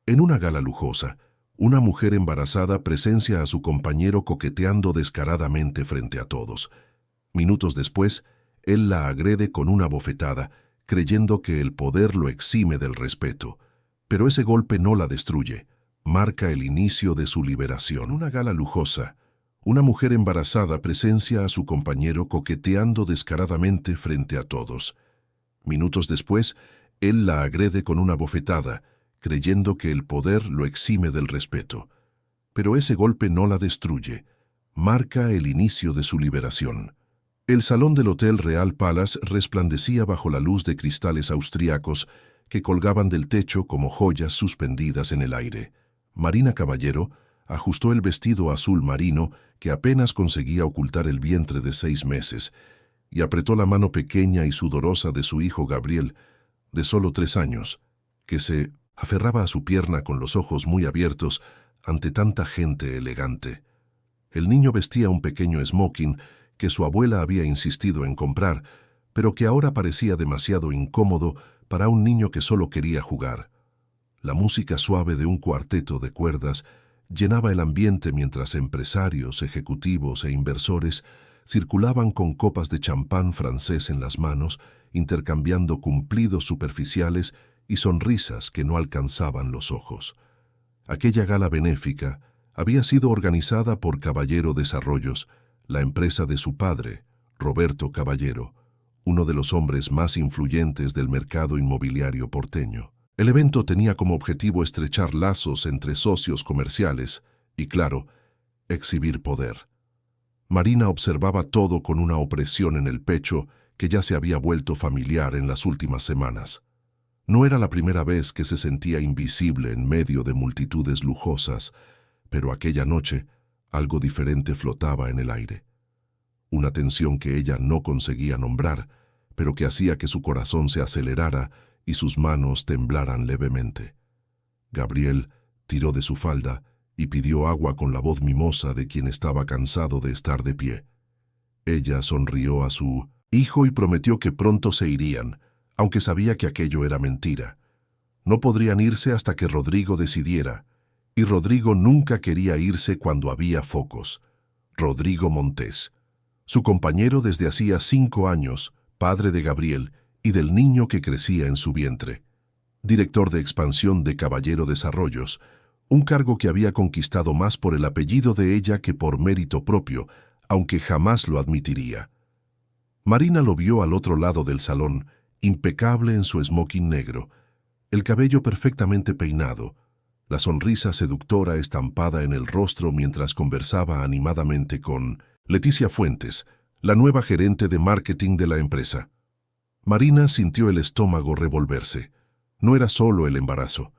En una gala lujosa, una mujer embarazada presencia a su compañero coqueteando descaradamente frente a todos. Minutos después, él la agrede con una bofetada, creyendo que el poder lo exime del respeto. Pero ese golpe no la destruye, marca el inicio de su liberación. En una gala lujosa, una mujer embarazada presencia a su compañero coqueteando descaradamente frente a todos. Minutos después, él la agrede con una bofetada, creyendo que el poder lo exime del respeto. Pero ese golpe no la destruye, marca el inicio de su liberación. El salón del Hotel Real Palace resplandecía bajo la luz de cristales austriacos que colgaban del techo como joyas suspendidas en el aire. Marina Caballero ajustó el vestido azul marino que apenas conseguía ocultar el vientre de 6 meses y apretó la mano pequeña y sudorosa de su hijo Gabriel, de solo 3 años, que se aferraba a su pierna con los ojos muy abiertos ante tanta gente elegante. El niño vestía un pequeño smoking que su abuela había insistido en comprar, pero que ahora parecía demasiado incómodo para un niño que solo quería jugar. La música suave de un cuarteto de cuerdas llenaba el ambiente mientras empresarios, ejecutivos e inversores circulaban con copas de champán francés en las manos, intercambiando cumplidos superficiales y sonrisas que no alcanzaban los ojos. Aquella gala benéfica había sido organizada por Caballero Desarrollos, la empresa de su padre, Roberto Caballero, uno de los hombres más influyentes del mercado inmobiliario porteño. El evento tenía como objetivo estrechar lazos entre socios comerciales y, claro, exhibir poder. Marina observaba todo con una opresión en el pecho que ya se había vuelto familiar en las últimas semanas. No era la primera vez que se sentía invisible en medio de multitudes lujosas, pero aquella noche algo diferente flotaba en el aire. Una tensión que ella no conseguía nombrar, pero que hacía que su corazón se acelerara y sus manos temblaran levemente. Gabriel tiró de su falda y pidió agua con la voz mimosa de quien estaba cansado de estar de pie. Ella sonrió a su hijo y prometió que pronto se irían, aunque sabía que aquello era mentira. No podrían irse hasta que Rodrigo decidiera, y Rodrigo nunca quería irse cuando había focos. Rodrigo Montes, su compañero desde hacía 5 años, padre de Gabriel y del niño que crecía en su vientre. Director de expansión de Caballero Desarrollos, un cargo que había conquistado más por el apellido de ella que por mérito propio, aunque jamás lo admitiría. Marina lo vio al otro lado del salón, impecable en su smoking negro, el cabello perfectamente peinado, la sonrisa seductora estampada en el rostro mientras conversaba animadamente con Leticia Fuentes, la nueva gerente de marketing de la empresa. Marina sintió el estómago revolverse. No era solo el embarazo,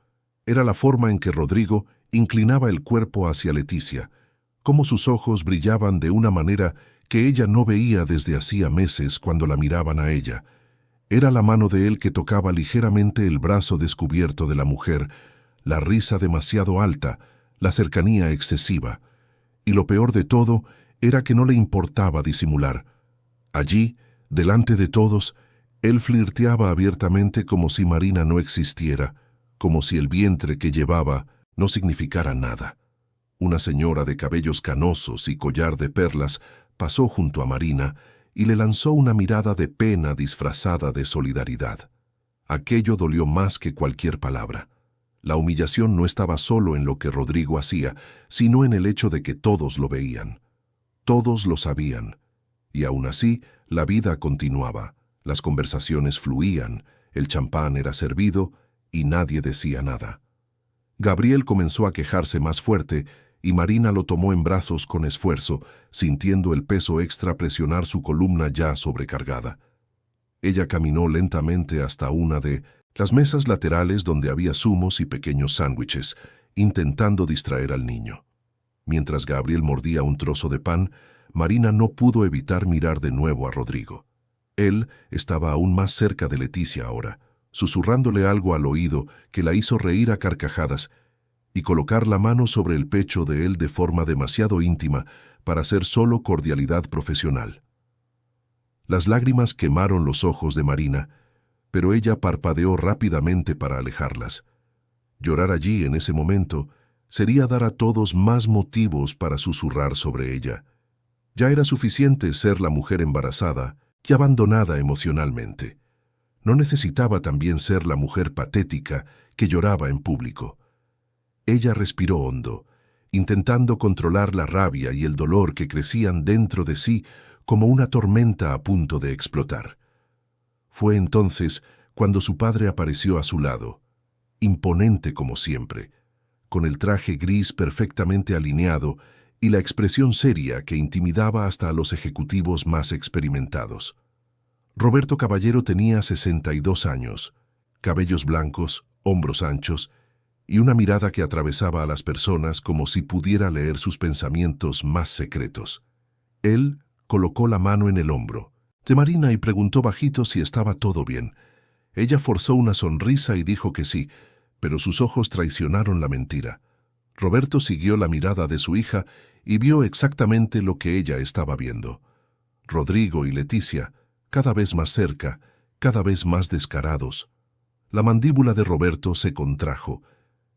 era la forma en que Rodrigo inclinaba el cuerpo hacia Leticia, cómo sus ojos brillaban de una manera que ella no veía desde hacía meses cuando la miraban a ella. Era la mano de él que tocaba ligeramente el brazo descubierto de la mujer, la risa demasiado alta, la cercanía excesiva. Y lo peor de todo era que no le importaba disimular. Allí, delante de todos, él flirteaba abiertamente como si Marina no existiera, como si el vientre que llevaba no significara nada. Una señora de cabellos canosos y collar de perlas pasó junto a Marina y le lanzó una mirada de pena disfrazada de solidaridad. Aquello dolió más que cualquier palabra. La humillación no estaba solo en lo que Rodrigo hacía, sino en el hecho de que todos lo veían. Todos lo sabían. Y aún así, la vida continuaba. Las conversaciones fluían, el champán era servido y nadie decía nada. Gabriel comenzó a quejarse más fuerte y Marina lo tomó en brazos con esfuerzo, sintiendo el peso extra presionar su columna ya sobrecargada. Ella caminó lentamente hasta una de las mesas laterales donde había zumos y pequeños sándwiches, intentando distraer al niño. Mientras Gabriel mordía un trozo de pan, Marina no pudo evitar mirar de nuevo a Rodrigo. Él estaba aún más cerca de Leticia ahora, susurrándole algo al oído que la hizo reír a carcajadas y colocar la mano sobre el pecho de él de forma demasiado íntima para ser solo cordialidad profesional. Las lágrimas quemaron los ojos de Marina, pero ella parpadeó rápidamente para alejarlas. Llorar allí en ese momento sería dar a todos más motivos para susurrar sobre ella. Ya era suficiente ser la mujer embarazada y abandonada emocionalmente. No necesitaba también ser la mujer patética que lloraba en público. Ella respiró hondo, intentando controlar la rabia y el dolor que crecían dentro de sí como una tormenta a punto de explotar. Fue entonces cuando su padre apareció a su lado, imponente como siempre, con el traje gris perfectamente alineado y la expresión seria que intimidaba hasta a los ejecutivos más experimentados. Roberto Caballero tenía 62 años, cabellos blancos, hombros anchos y una mirada que atravesaba a las personas como si pudiera leer sus pensamientos más secretos. Él colocó la mano en el hombro de Marina y preguntó bajito si estaba todo bien. Ella forzó una sonrisa y dijo que sí, pero sus ojos traicionaron la mentira. Roberto siguió la mirada de su hija y vio exactamente lo que ella estaba viendo. Rodrigo y Leticia, cada vez más cerca, cada vez más descarados. La mandíbula de Roberto se contrajo.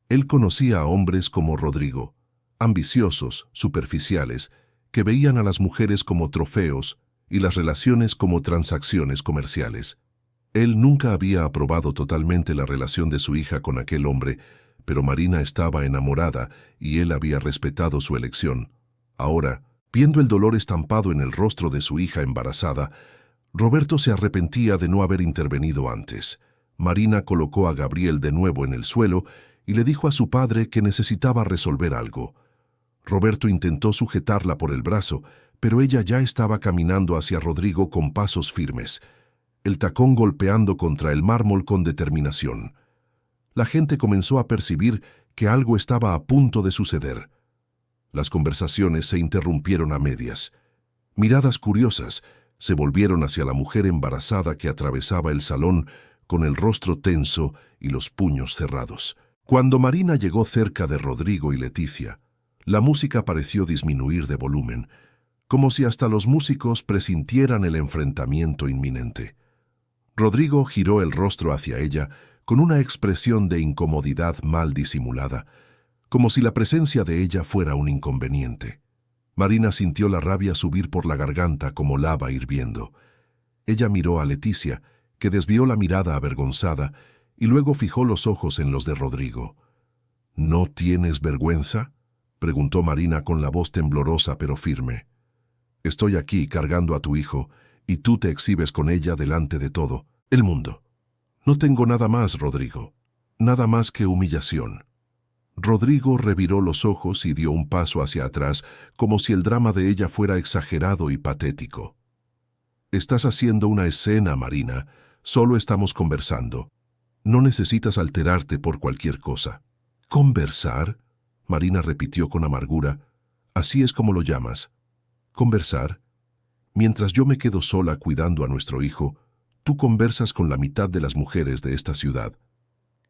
Él conocía a hombres como Rodrigo, ambiciosos, superficiales, que veían a las mujeres como trofeos y las relaciones como transacciones comerciales. Él nunca había aprobado totalmente la relación de su hija con aquel hombre, pero Marina estaba enamorada y él había respetado su elección. Ahora, viendo el dolor estampado en el rostro de su hija embarazada, Roberto se arrepentía de no haber intervenido antes. Marina colocó a Gabriel de nuevo en el suelo y le dijo a su padre que necesitaba resolver algo. Roberto intentó sujetarla por el brazo, pero ella ya estaba caminando hacia Rodrigo con pasos firmes, el tacón golpeando contra el mármol con determinación. La gente comenzó a percibir que algo estaba a punto de suceder. Las conversaciones se interrumpieron a medias. Miradas curiosas se volvieron hacia la mujer embarazada que atravesaba el salón con el rostro tenso y los puños cerrados. Cuando Marina llegó cerca de Rodrigo y Leticia, la música pareció disminuir de volumen, como si hasta los músicos presintieran el enfrentamiento inminente. Rodrigo giró el rostro hacia ella con una expresión de incomodidad mal disimulada, como si la presencia de ella fuera un inconveniente. Marina sintió la rabia subir por la garganta como lava hirviendo. Ella miró a Leticia, que desvió la mirada avergonzada, y luego fijó los ojos en los de Rodrigo. «¿No tienes vergüenza?», preguntó Marina con la voz temblorosa pero firme. «Estoy aquí cargando a tu hijo, y tú te exhibes con ella delante de todo el mundo. No tengo nada más, Rodrigo, nada más que humillación». Rodrigo reviró los ojos y dio un paso hacia atrás, como si el drama de ella fuera exagerado y patético. «Estás haciendo una escena, Marina. Solo estamos conversando. No necesitas alterarte por cualquier cosa». «¿Conversar?», Marina repitió con amargura. «Así es como lo llamas. ¿Conversar? Mientras yo me quedo sola cuidando a nuestro hijo, tú conversas con la mitad de las mujeres de esta ciudad.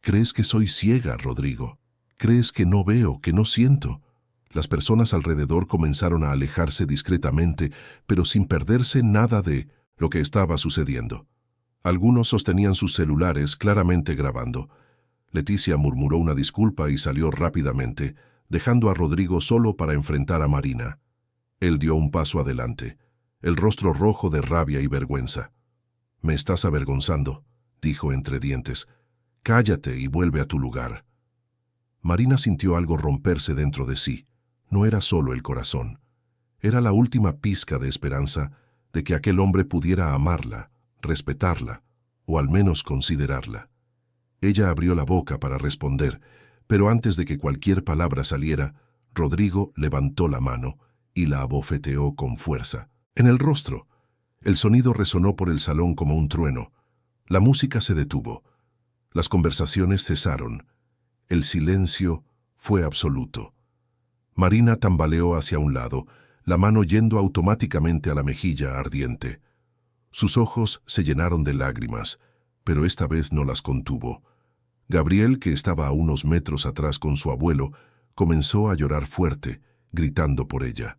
¿Crees que soy ciega, Rodrigo? ¿Crees que no veo, que no siento?». Las personas alrededor comenzaron a alejarse discretamente, pero sin perderse nada de lo que estaba sucediendo. Algunos sostenían sus celulares claramente grabando. Leticia murmuró una disculpa y salió rápidamente, dejando a Rodrigo solo para enfrentar a Marina. Él dio un paso adelante, el rostro rojo de rabia y vergüenza. «Me estás avergonzando», dijo entre dientes. «Cállate y vuelve a tu lugar». Marina sintió algo romperse dentro de sí. No era solo el corazón. Era la última pizca de esperanza de que aquel hombre pudiera amarla, respetarla, o al menos considerarla. Ella abrió la boca para responder, pero antes de que cualquier palabra saliera, Rodrigo levantó la mano y la abofeteó con fuerza. En el rostro. El sonido resonó por el salón como un trueno. La música se detuvo. Las conversaciones cesaron. El silencio fue absoluto. Marina tambaleó hacia un lado, la mano yendo automáticamente a la mejilla ardiente. Sus ojos se llenaron de lágrimas, pero esta vez no las contuvo. Gabriel, que estaba a unos metros atrás con su abuelo, comenzó a llorar fuerte, gritando por ella.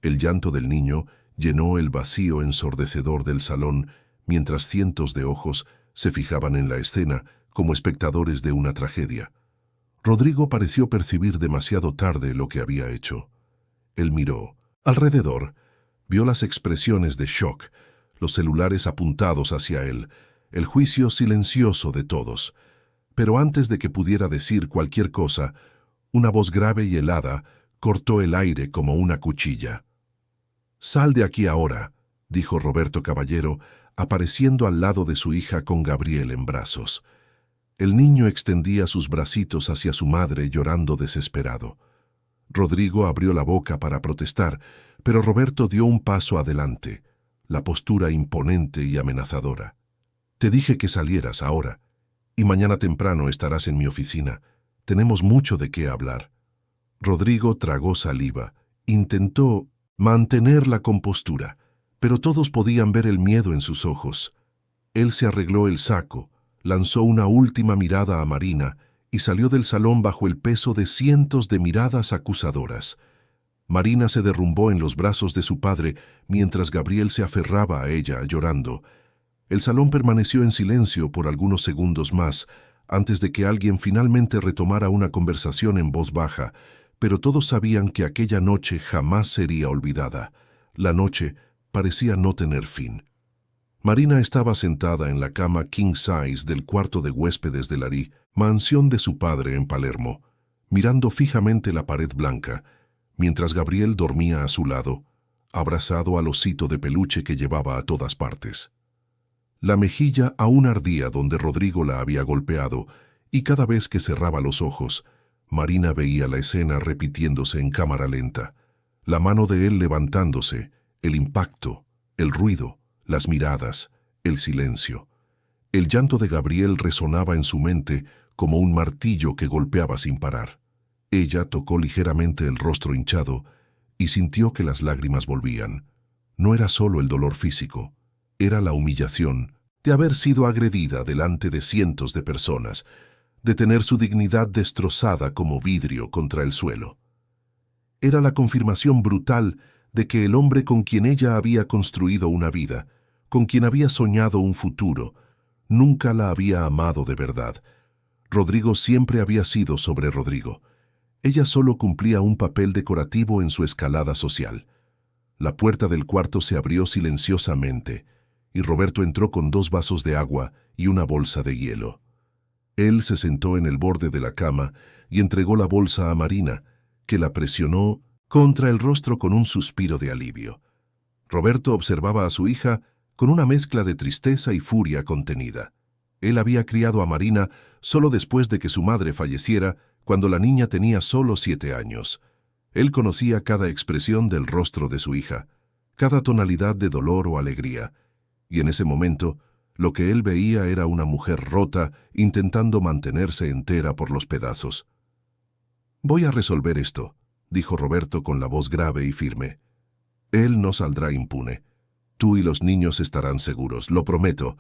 El llanto del niño llenó el vacío ensordecedor del salón, mientras cientos de ojos se fijaban en la escena como espectadores de una tragedia. Rodrigo pareció percibir demasiado tarde lo que había hecho. Él miró alrededor, vio las expresiones de shock, los celulares apuntados hacia él, el juicio silencioso de todos. Pero antes de que pudiera decir cualquier cosa, una voz grave y helada cortó el aire como una cuchilla. «Sal de aquí ahora», dijo Roberto Caballero, apareciendo al lado de su hija con Gabriel en brazos. El niño extendía sus bracitos hacia su madre llorando desesperado. Rodrigo abrió la boca para protestar, pero Roberto dio un paso adelante, la postura imponente y amenazadora. «Te dije que salieras ahora, y mañana temprano estarás en mi oficina. Tenemos mucho de qué hablar». Rodrigo tragó saliva, intentó mantener la compostura, pero todos podían ver el miedo en sus ojos. Él se arregló el saco, lanzó una última mirada a Marina y salió del salón bajo el peso de cientos de miradas acusadoras. Marina se derrumbó en los brazos de su padre mientras Gabriel se aferraba a ella, llorando. El salón permaneció en silencio por algunos segundos más, antes de que alguien finalmente retomara una conversación en voz baja, pero todos sabían que aquella noche jamás sería olvidada. La noche parecía no tener fin. Marina estaba sentada en la cama king size del cuarto de huéspedes de Larí, mansión de su padre en Palermo, mirando fijamente la pared blanca, mientras Gabriel dormía a su lado, abrazado al osito de peluche que llevaba a todas partes. La mejilla aún ardía donde Rodrigo la había golpeado, y cada vez que cerraba los ojos, Marina veía la escena repitiéndose en cámara lenta, la mano de él levantándose, el impacto, el ruido, las miradas, el silencio. El llanto de Gabriel resonaba en su mente como un martillo que golpeaba sin parar. Ella tocó ligeramente el rostro hinchado y sintió que las lágrimas volvían. No era solo el dolor físico, era la humillación de haber sido agredida delante de cientos de personas, de tener su dignidad destrozada como vidrio contra el suelo. Era la confirmación brutal de que el hombre con quien ella había construido una vida, con quien había soñado un futuro, nunca la había amado de verdad. Rodrigo siempre había sido sobre Rodrigo. Ella solo cumplía un papel decorativo en su escalada social. La puerta del cuarto se abrió silenciosamente, y Roberto entró con 2 vasos de agua y una bolsa de hielo. Él se sentó en el borde de la cama y entregó la bolsa a Marina, que la presionó contra el rostro con un suspiro de alivio. Roberto observaba a su hija con una mezcla de tristeza y furia contenida. Él había criado a Marina solo después de que su madre falleciera, cuando la niña tenía solo 7 años. Él conocía cada expresión del rostro de su hija, cada tonalidad de dolor o alegría, y en ese momento lo que él veía era una mujer rota intentando mantenerse entera por los pedazos. «Voy a resolver esto», dijo Roberto con la voz grave y firme. «Él no saldrá impune. Tú y los niños estarán seguros, lo prometo».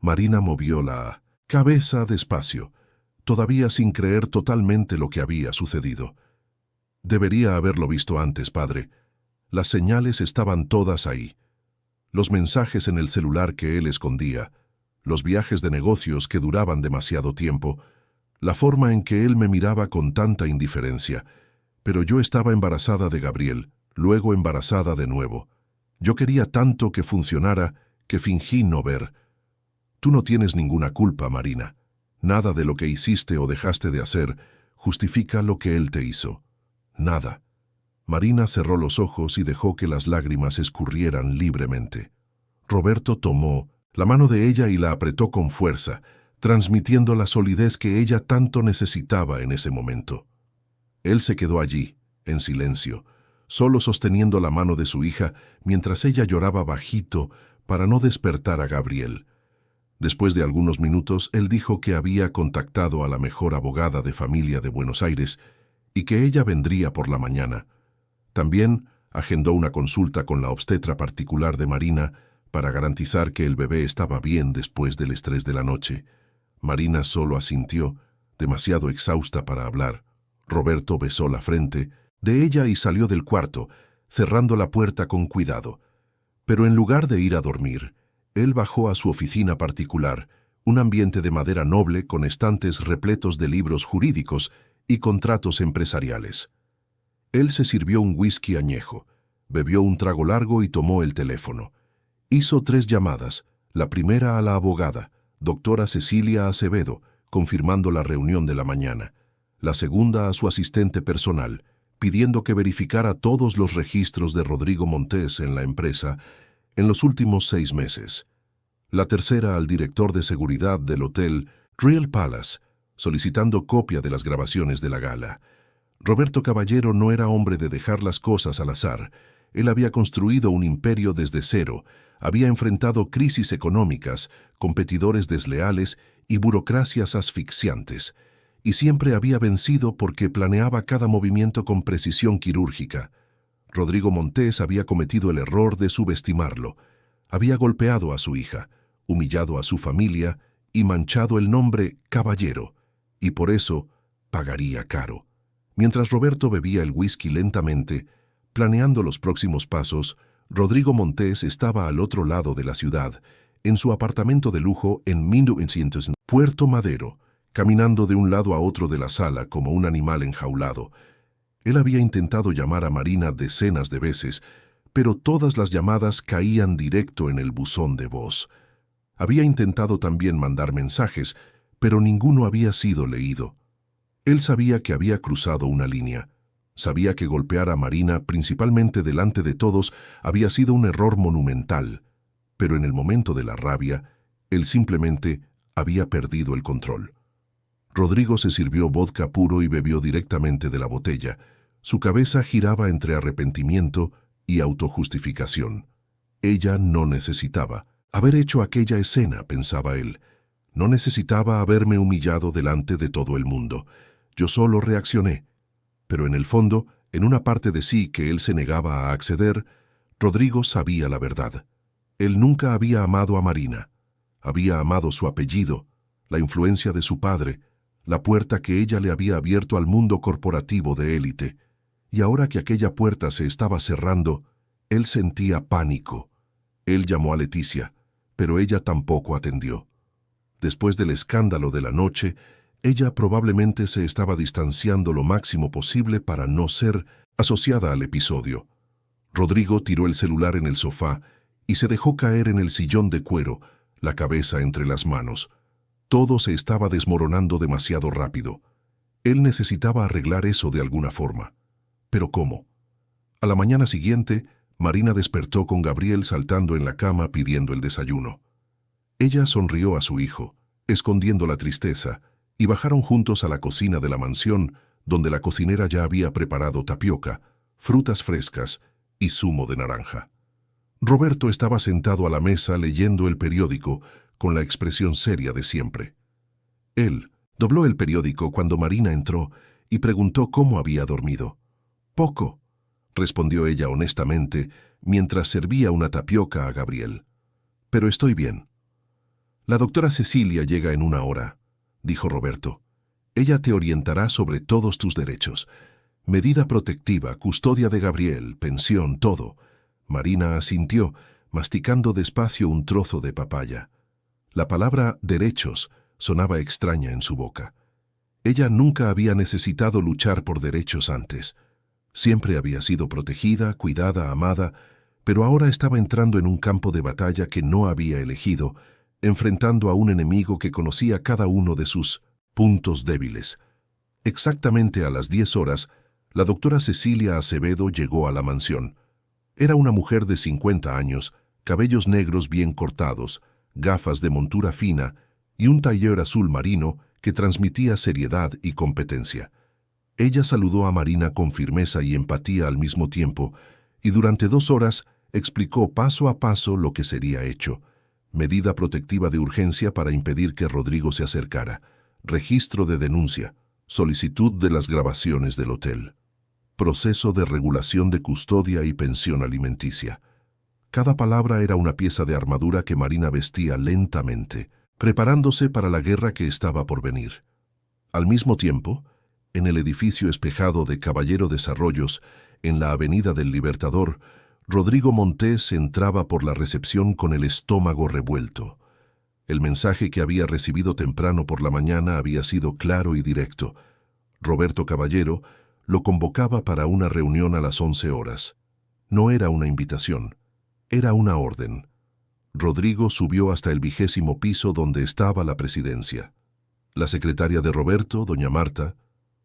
Marina movió la cabeza despacio, todavía sin creer totalmente lo que había sucedido. «Debería haberlo visto antes, padre. Las señales estaban todas ahí. Los mensajes en el celular que él escondía, los viajes de negocios que duraban demasiado tiempo, la forma en que él me miraba con tanta indiferencia. Pero yo estaba embarazada de Gabriel, luego embarazada de nuevo. Yo quería tanto que funcionara que fingí no ver. Tú no tienes ninguna culpa, Marina. Nada de lo que hiciste o dejaste de hacer justifica lo que él te hizo. Nada». Marina cerró los ojos y dejó que las lágrimas escurrieran libremente. Roberto tomó la mano de ella y la apretó con fuerza, transmitiendo la solidez que ella tanto necesitaba en ese momento. Él se quedó allí, en silencio, solo sosteniendo la mano de su hija mientras ella lloraba bajito para no despertar a Gabriel. Después de algunos minutos, él dijo que había contactado a la mejor abogada de familia de Buenos Aires y que ella vendría por la mañana. También agendó una consulta con la obstetra particular de Marina para garantizar que el bebé estaba bien después del estrés de la noche. Marina solo asintió, demasiado exhausta para hablar. Roberto besó la frente de ella y salió del cuarto, cerrando la puerta con cuidado. Pero en lugar de ir a dormir, él bajó a su oficina particular, un ambiente de madera noble con estantes repletos de libros jurídicos y contratos empresariales. Él se sirvió un whisky añejo, bebió un trago largo y tomó el teléfono. Hizo 3 llamadas, la primera a la abogada, doctora Cecilia Acevedo, confirmando la reunión de la mañana. La segunda a su asistente personal, pidiendo que verificara todos los registros de Rodrigo Montés en la empresa en los últimos 6 meses. La tercera al director de seguridad del hotel Real Palace, solicitando copia de las grabaciones de la gala. Roberto Caballero no era hombre de dejar las cosas al azar. Él había construido un imperio desde cero, había enfrentado crisis económicas, competidores desleales y burocracias asfixiantes, y siempre había vencido porque planeaba cada movimiento con precisión quirúrgica. Rodrigo Montés había cometido el error de subestimarlo. Había golpeado a su hija, humillado a su familia y manchado el nombre Caballero, y por eso pagaría caro. Mientras Roberto bebía el whisky lentamente, planeando los próximos pasos, Rodrigo Montés estaba al otro lado de la ciudad, en su apartamento de lujo en 1900 Puerto Madero, caminando de un lado a otro de la sala como un animal enjaulado. Él había intentado llamar a Marina decenas de veces, pero todas las llamadas caían directo en el buzón de voz. Había intentado también mandar mensajes, pero ninguno había sido leído. Él sabía que había cruzado una línea. Sabía que golpear a Marina, principalmente delante de todos, había sido un error monumental, pero en el momento de la rabia, él simplemente había perdido el control. Rodrigo se sirvió vodka puro y bebió directamente de la botella. Su cabeza giraba entre arrepentimiento y autojustificación. Ella no necesitaba haber hecho aquella escena, pensaba él. No necesitaba haberme humillado delante de todo el mundo. Yo solo reaccioné. Pero en el fondo, en una parte de sí que él se negaba a acceder, Rodrigo sabía la verdad. Él nunca había amado a Marina. Había amado su apellido, la influencia de su padre, la puerta que ella le había abierto al mundo corporativo de élite. Y ahora que aquella puerta se estaba cerrando, él sentía pánico. Él llamó a Leticia, pero ella tampoco atendió. Después del escándalo de la noche, ella probablemente se estaba distanciando lo máximo posible para no ser asociada al episodio. Rodrigo tiró el celular en el sofá y se dejó caer en el sillón de cuero, la cabeza entre las manos. Todo se estaba desmoronando demasiado rápido. Él necesitaba arreglar eso de alguna forma. ¿Pero cómo? A la mañana siguiente, Marina despertó con Gabriel saltando en la cama pidiendo el desayuno. Ella sonrió a su hijo, escondiendo la tristeza, y bajaron juntos a la cocina de la mansión, donde la cocinera ya había preparado tapioca, frutas frescas y zumo de naranja. Roberto estaba sentado a la mesa leyendo el periódico con la expresión seria de siempre. Él dobló el periódico cuando Marina entró y preguntó cómo había dormido. «Poco», respondió ella honestamente mientras servía una tapioca a Gabriel. «Pero estoy bien». «La doctora Cecilia llega en 1 hora», dijo Roberto. «Ella te orientará sobre todos tus derechos. Medida protectiva, custodia de Gabriel, pensión, todo». Marina asintió, masticando despacio un trozo de papaya. La palabra derechos sonaba extraña en su boca. Ella nunca había necesitado luchar por derechos antes. Siempre había sido protegida, cuidada, amada, pero ahora estaba entrando en un campo de batalla que no había elegido, enfrentando a un enemigo que conocía cada uno de sus puntos débiles. Exactamente a las 10 horas, la doctora Cecilia Acevedo llegó a la mansión. Era una mujer de 50 años, cabellos negros bien cortados, gafas de montura fina y un tailleur azul marino que transmitía seriedad y competencia. Ella saludó a Marina con firmeza y empatía al mismo tiempo, y durante 2 horas explicó paso a paso lo que sería hecho. Medida protectiva de urgencia para impedir que Rodrigo se acercara. Registro de denuncia. Solicitud de las grabaciones del hotel. Proceso de regulación de custodia y pensión alimenticia. Cada palabra era una pieza de armadura que Marina vestía lentamente, preparándose para la guerra que estaba por venir. Al mismo tiempo, en el edificio espejado de Caballero Desarrollos, en la Avenida del Libertador, Rodrigo Montés entraba por la recepción con el estómago revuelto. El mensaje que había recibido temprano por la mañana había sido claro y directo. Roberto Caballero lo convocaba para una reunión a las 11 horas. No era una invitación, era una orden. Rodrigo subió hasta el 20º piso donde estaba la presidencia. La secretaria de Roberto, doña Marta,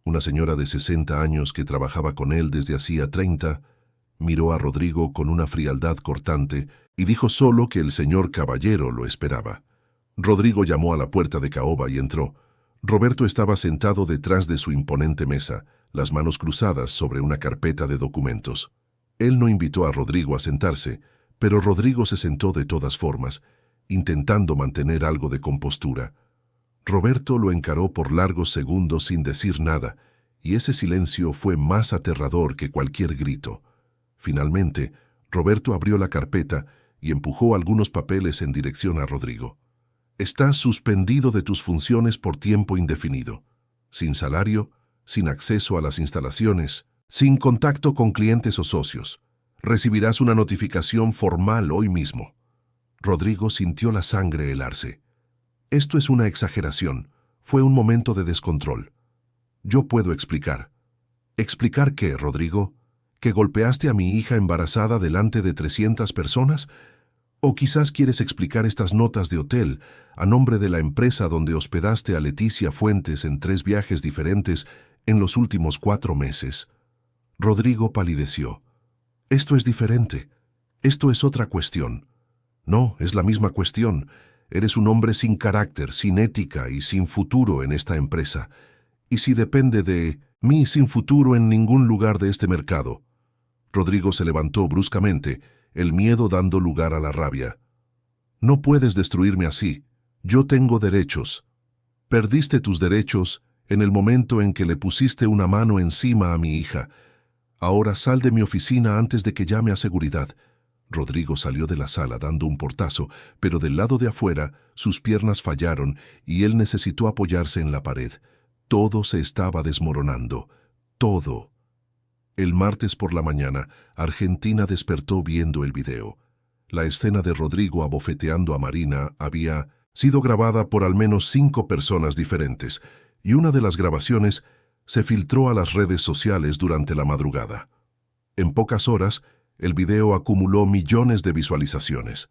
una señora de 60 años que trabajaba con él desde hacía 30, miró a Rodrigo con una frialdad cortante y dijo solo que el señor Caballero lo esperaba. Rodrigo llamó a la puerta de caoba y entró. Roberto estaba sentado detrás de su imponente mesa, las manos cruzadas sobre una carpeta de documentos. Él no invitó a Rodrigo a sentarse, pero Rodrigo se sentó de todas formas, intentando mantener algo de compostura. Roberto lo encaró por largos segundos sin decir nada, y ese silencio fue más aterrador que cualquier grito. Finalmente, Roberto abrió la carpeta y empujó algunos papeles en dirección a Rodrigo. Estás suspendido de tus funciones por tiempo indefinido, sin salario, sin acceso a las instalaciones, sin contacto con clientes o socios. Recibirás una notificación formal hoy mismo. Rodrigo sintió la sangre helarse. Esto es una exageración. Fue un momento de descontrol. Yo puedo explicar. ¿Explicar qué, Rodrigo? ¿Que golpeaste a mi hija embarazada delante de 300 personas? ¿O quizás quieres explicar estas notas de hotel a nombre de la empresa donde hospedaste a Leticia Fuentes en 3 viajes diferentes en los últimos 4 meses? Rodrigo palideció. Esto es diferente. Esto es otra cuestión. No, es la misma cuestión. Eres un hombre sin carácter, sin ética y sin futuro en esta empresa. Y si depende de mí, sin futuro en ningún lugar de este mercado. Rodrigo se levantó bruscamente, el miedo dando lugar a la rabia. No puedes destruirme así. Yo tengo derechos. Perdiste tus derechos en el momento en que le pusiste una mano encima a mi hija. Ahora sal de mi oficina antes de que llame a seguridad. Rodrigo salió de la sala dando un portazo, pero del lado de afuera sus piernas fallaron y él necesitó apoyarse en la pared. Todo se estaba desmoronando. Todo. El martes por la mañana, Argentina despertó viendo el video. La escena de Rodrigo abofeteando a Marina había sido grabada por al menos 5 personas diferentes, y una de las grabaciones se filtró a las redes sociales durante la madrugada. En pocas horas, el video acumuló millones de visualizaciones.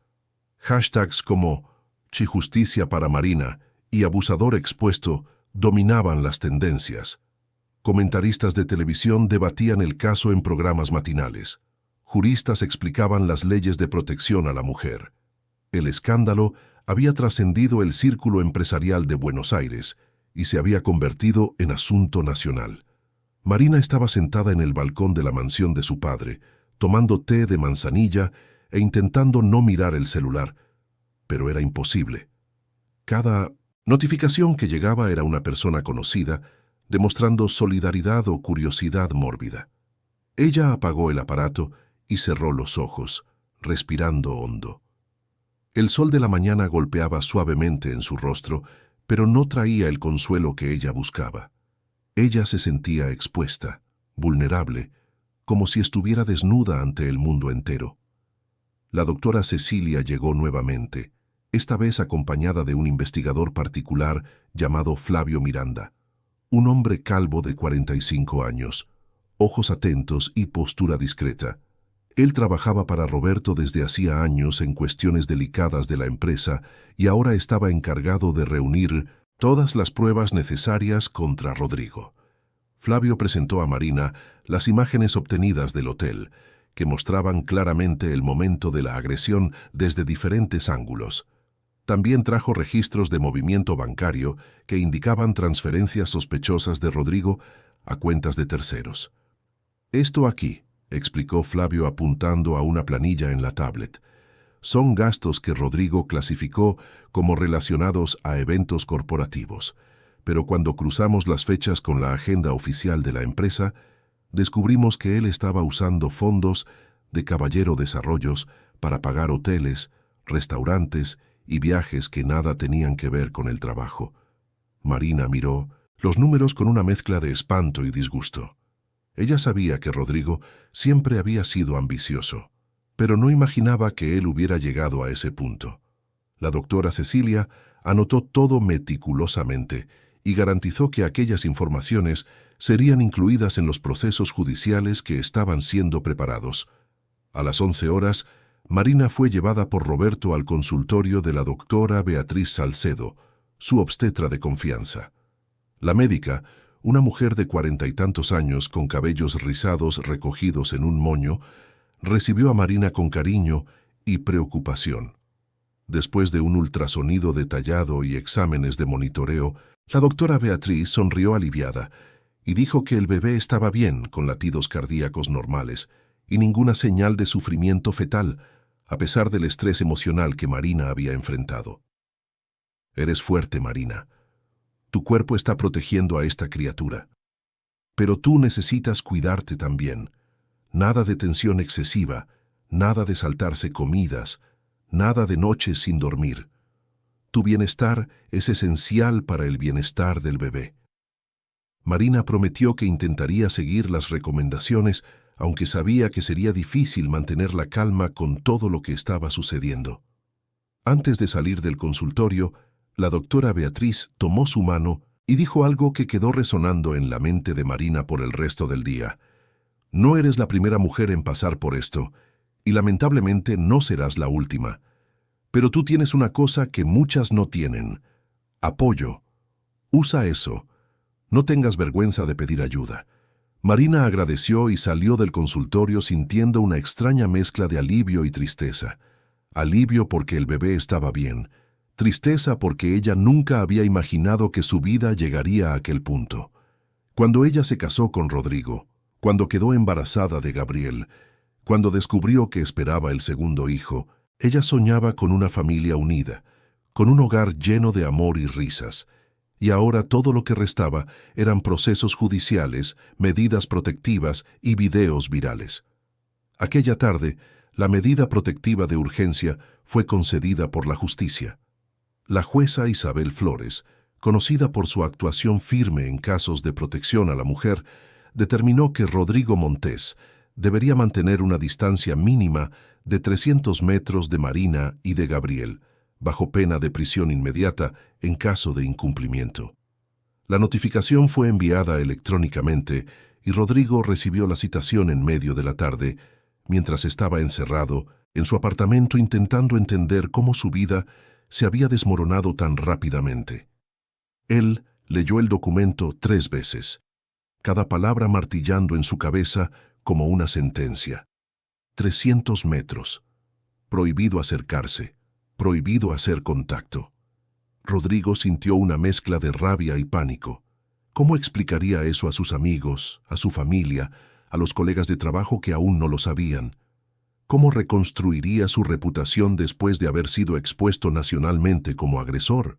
Hashtags como «Chijusticia para Marina» y «Abusador expuesto» dominaban las tendencias. Comentaristas de televisión debatían el caso en programas matinales. Juristas explicaban las leyes de protección a la mujer. El escándalo había trascendido el círculo empresarial de Buenos Aires y se había convertido en asunto nacional. Marina estaba sentada en el balcón de la mansión de su padre, tomando té de manzanilla e intentando no mirar el celular, pero era imposible. Cada notificación que llegaba era una persona conocida, demostrando solidaridad o curiosidad mórbida. Ella apagó el aparato y cerró los ojos, respirando hondo. El sol de la mañana golpeaba suavemente en su rostro, pero no traía el consuelo que ella buscaba. Ella se sentía expuesta, vulnerable, como si estuviera desnuda ante el mundo entero. La doctora Cecilia llegó nuevamente, esta vez acompañada de un investigador particular llamado Flavio Miranda, un hombre calvo de 45 años, ojos atentos y postura discreta. Él trabajaba para Roberto desde hacía años en cuestiones delicadas de la empresa y ahora estaba encargado de reunir todas las pruebas necesarias contra Rodrigo. Flavio presentó a Marina las imágenes obtenidas del hotel, que mostraban claramente el momento de la agresión desde diferentes ángulos. También trajo registros de movimiento bancario que indicaban transferencias sospechosas de Rodrigo a cuentas de terceros. Esto aquí, explicó Flavio apuntando a una planilla en la tablet, son gastos que Rodrigo clasificó como relacionados a eventos corporativos, pero cuando cruzamos las fechas con la agenda oficial de la empresa, descubrimos que él estaba usando fondos de Caballero Desarrollos para pagar hoteles, restaurantes y viajes que nada tenían que ver con el trabajo. Marina miró los números con una mezcla de espanto y disgusto. Ella sabía que Rodrigo siempre había sido ambicioso, pero no imaginaba que él hubiera llegado a ese punto. La doctora Cecilia anotó todo meticulosamente y garantizó que aquellas informaciones serían incluidas en los procesos judiciales que estaban siendo preparados. A las 11 horas, Marina fue llevada por Roberto al consultorio de la doctora Beatriz Salcedo, su obstetra de confianza. La médica, una mujer de 40 y tantos años con cabellos rizados recogidos en un moño, recibió a Marina con cariño y preocupación. Después de un ultrasonido detallado y exámenes de monitoreo, la doctora Beatriz sonrió aliviada y dijo que el bebé estaba bien, con latidos cardíacos normales y ninguna señal de sufrimiento fetal, a pesar del estrés emocional que Marina había enfrentado. Eres fuerte, Marina. Tu cuerpo está protegiendo a esta criatura. Pero tú necesitas cuidarte también. Nada de tensión excesiva, nada de saltarse comidas, nada de noches sin dormir. Tu bienestar es esencial para el bienestar del bebé. Marina prometió que intentaría seguir las recomendaciones, aunque sabía que sería difícil mantener la calma con todo lo que estaba sucediendo. Antes de salir del consultorio, la doctora Beatriz tomó su mano y dijo algo que quedó resonando en la mente de Marina por el resto del día. No eres la primera mujer en pasar por esto, y lamentablemente no serás la última. Pero tú tienes una cosa que muchas no tienen: apoyo. Usa eso. No tengas vergüenza de pedir ayuda. Marina agradeció y salió del consultorio sintiendo una extraña mezcla de alivio y tristeza. Alivio porque el bebé estaba bien, tristeza porque ella nunca había imaginado que su vida llegaría a aquel punto. Cuando ella se casó con Rodrigo, cuando quedó embarazada de Gabriel, cuando descubrió que esperaba el segundo hijo, ella soñaba con una familia unida, con un hogar lleno de amor y risas. Y ahora todo lo que restaba eran procesos judiciales, medidas protectivas y videos virales. Aquella tarde, la medida protectiva de urgencia fue concedida por la justicia. La jueza Isabel Flores, conocida por su actuación firme en casos de protección a la mujer, determinó que Rodrigo Montes debería mantener una distancia mínima de 300 metros de Marina y de Gabriel, bajo pena de prisión inmediata en caso de incumplimiento. La notificación fue enviada electrónicamente y Rodrigo recibió la citación en medio de la tarde, mientras estaba encerrado en su apartamento intentando entender cómo su vida se había desmoronado tan rápidamente. Él leyó el documento 3 veces, cada palabra martillando en su cabeza como una sentencia. 300 metros. Prohibido acercarse. Prohibido hacer contacto. Rodrigo sintió una mezcla de rabia y pánico. ¿Cómo explicaría eso a sus amigos, a su familia, a los colegas de trabajo que aún no lo sabían? ¿Cómo reconstruiría su reputación después de haber sido expuesto nacionalmente como agresor?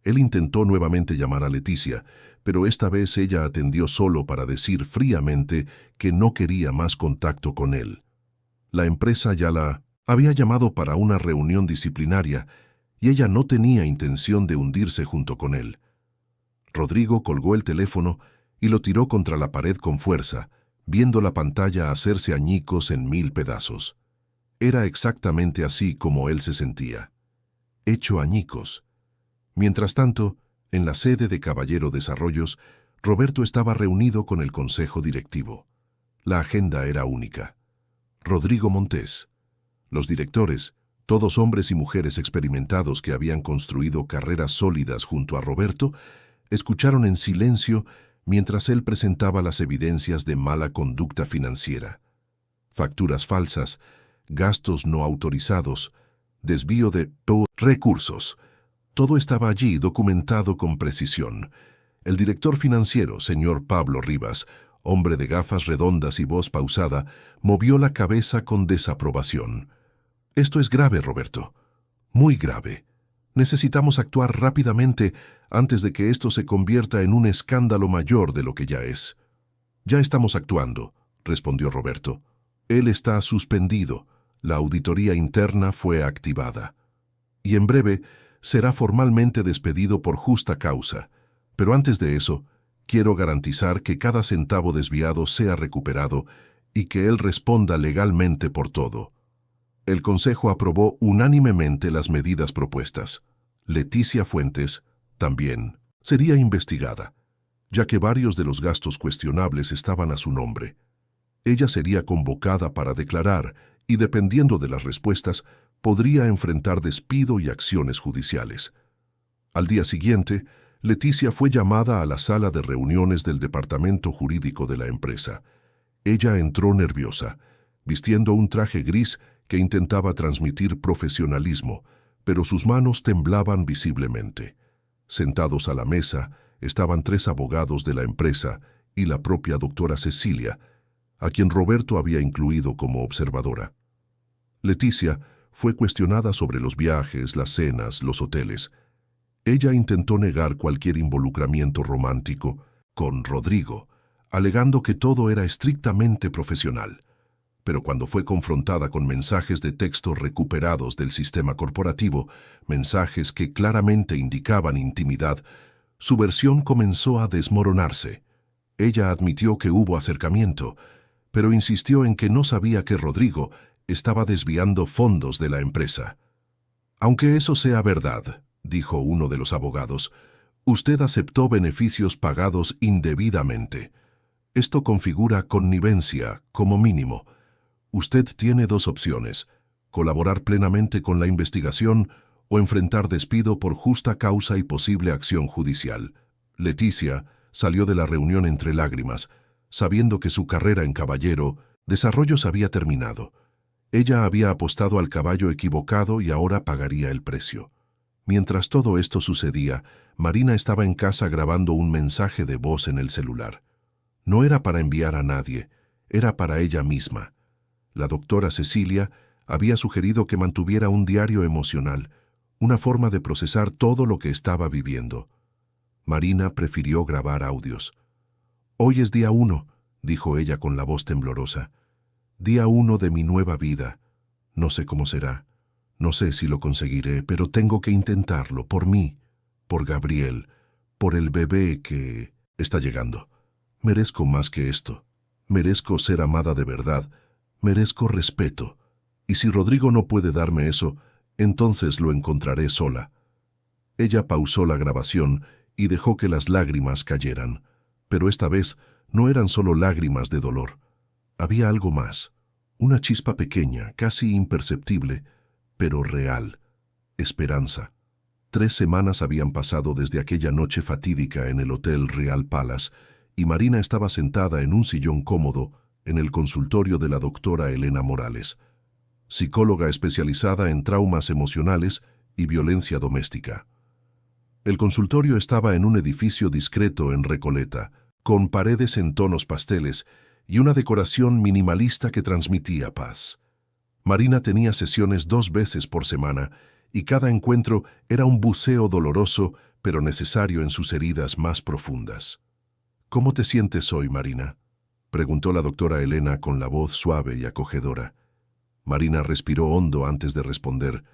Él intentó nuevamente llamar a Leticia, pero esta vez ella atendió solo para decir fríamente que no quería más contacto con él. La empresa ya la había llamado para una reunión disciplinaria y ella no tenía intención de hundirse junto con él. Rodrigo colgó el teléfono y lo tiró contra la pared con fuerza, viendo la pantalla hacerse añicos en 1000 pedazos. Era exactamente así como él se sentía. Hecho añicos. Mientras tanto, en la sede de Caballero Desarrollos, Roberto estaba reunido con el consejo directivo. La agenda era única. Rodrigo Montes, los directores, todos hombres y mujeres experimentados que habían construido carreras sólidas junto a Roberto, escucharon en silencio mientras él presentaba las evidencias de mala conducta financiera. Facturas falsas, gastos no autorizados, desvío de recursos. Todo estaba allí documentado con precisión. El director financiero, señor Pablo Rivas, hombre de gafas redondas y voz pausada, movió la cabeza con desaprobación. Esto es grave, Roberto. Muy grave. Necesitamos actuar rápidamente antes de que esto se convierta en un escándalo mayor de lo que ya es. Ya estamos actuando, respondió Roberto. Él está suspendido. La auditoría interna fue activada. Y en breve será formalmente despedido por justa causa. Pero antes de eso, quiero garantizar que cada centavo desviado sea recuperado y que él responda legalmente por todo. El Consejo aprobó unánimemente las medidas propuestas. Leticia Fuentes también Sería investigada, ya que varios de los gastos cuestionables estaban a su nombre. Ella sería convocada para declarar y, dependiendo de las respuestas, podría enfrentar despido y acciones judiciales. Al día siguiente, Leticia fue llamada a la sala de reuniones del departamento jurídico de la empresa. Ella entró nerviosa, vistiendo un traje gris que intentaba transmitir profesionalismo, pero sus manos temblaban visiblemente. Sentados a la mesa estaban 3 abogados de la empresa y la propia doctora Cecilia, a quien Roberto había incluido como observadora. Leticia fue cuestionada sobre los viajes, las cenas, los hoteles. Ella intentó negar cualquier involucramiento romántico con Rodrigo, alegando que todo era estrictamente profesional. Pero cuando fue confrontada con mensajes de texto recuperados del sistema corporativo, mensajes que claramente indicaban intimidad, su versión comenzó a desmoronarse. Ella admitió que hubo acercamiento, pero insistió en que no sabía que Rodrigo estaba desviando fondos de la empresa. Aunque eso sea verdad, dijo uno de los abogados, usted aceptó beneficios pagados indebidamente. Esto configura connivencia, como mínimo. Usted tiene 2 opciones: colaborar plenamente con la investigación o enfrentar despido por justa causa y posible acción judicial. Leticia salió de la reunión entre lágrimas, sabiendo que su carrera en caballero desarrollos había terminado. Ella había apostado al caballo equivocado y ahora pagaría el precio. Mientras todo esto sucedía, Marina estaba en casa grabando un mensaje de voz en el celular. No era para enviar a nadie, era para ella misma. La doctora Cecilia había sugerido que mantuviera un diario emocional, una forma de procesar todo lo que estaba viviendo. Marina prefirió grabar audios. «Hoy es día 1», dijo ella con la voz temblorosa. «Día 1 de mi nueva vida. No sé cómo será. No sé si lo conseguiré, pero tengo que intentarlo, por mí, por Gabriel, por el bebé que está llegando. Merezco más que esto. Merezco ser amada de verdad. Merezco respeto. Y si Rodrigo no puede darme eso, entonces lo encontraré sola». Ella pausó la grabación y dejó que las lágrimas cayeran. Pero esta vez no eran solo lágrimas de dolor. Había algo más. Una chispa pequeña, casi imperceptible, pero real. Esperanza. 3 semanas habían pasado desde aquella noche fatídica en el Hotel Real Palace, y Marina estaba sentada en un sillón cómodo en el consultorio de la doctora Elena Morales, psicóloga especializada en traumas emocionales y violencia doméstica. El consultorio estaba en un edificio discreto en Recoleta, con paredes en tonos pasteles y una decoración minimalista que transmitía paz. Marina tenía sesiones 2 veces por semana y cada encuentro era un buceo doloroso pero necesario en sus heridas más profundas. «¿Cómo te sientes hoy, Marina?», preguntó la doctora Elena con la voz suave y acogedora. Marina respiró hondo antes de responder.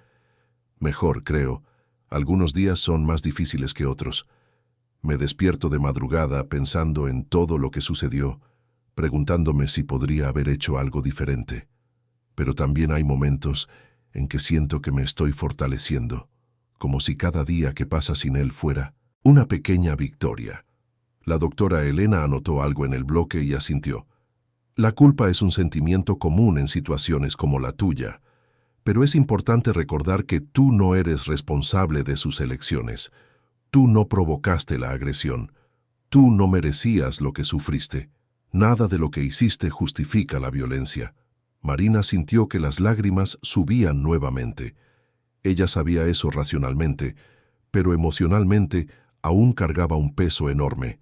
«Mejor, creo. Algunos días son más difíciles que otros. Me despierto de madrugada pensando en todo lo que sucedió, preguntándome si podría haber hecho algo diferente. Pero también hay momentos en que siento que me estoy fortaleciendo, como si cada día que pasa sin él fuera una pequeña victoria». La doctora Elena anotó algo en el bloque y asintió. «La culpa es un sentimiento común en situaciones como la tuya, pero es importante recordar que tú no eres responsable de sus elecciones. Tú no provocaste la agresión. Tú no merecías lo que sufriste. Nada de lo que hiciste justifica la violencia». Marina sintió que las lágrimas subían nuevamente. Ella sabía eso racionalmente, pero emocionalmente aún cargaba un peso enorme,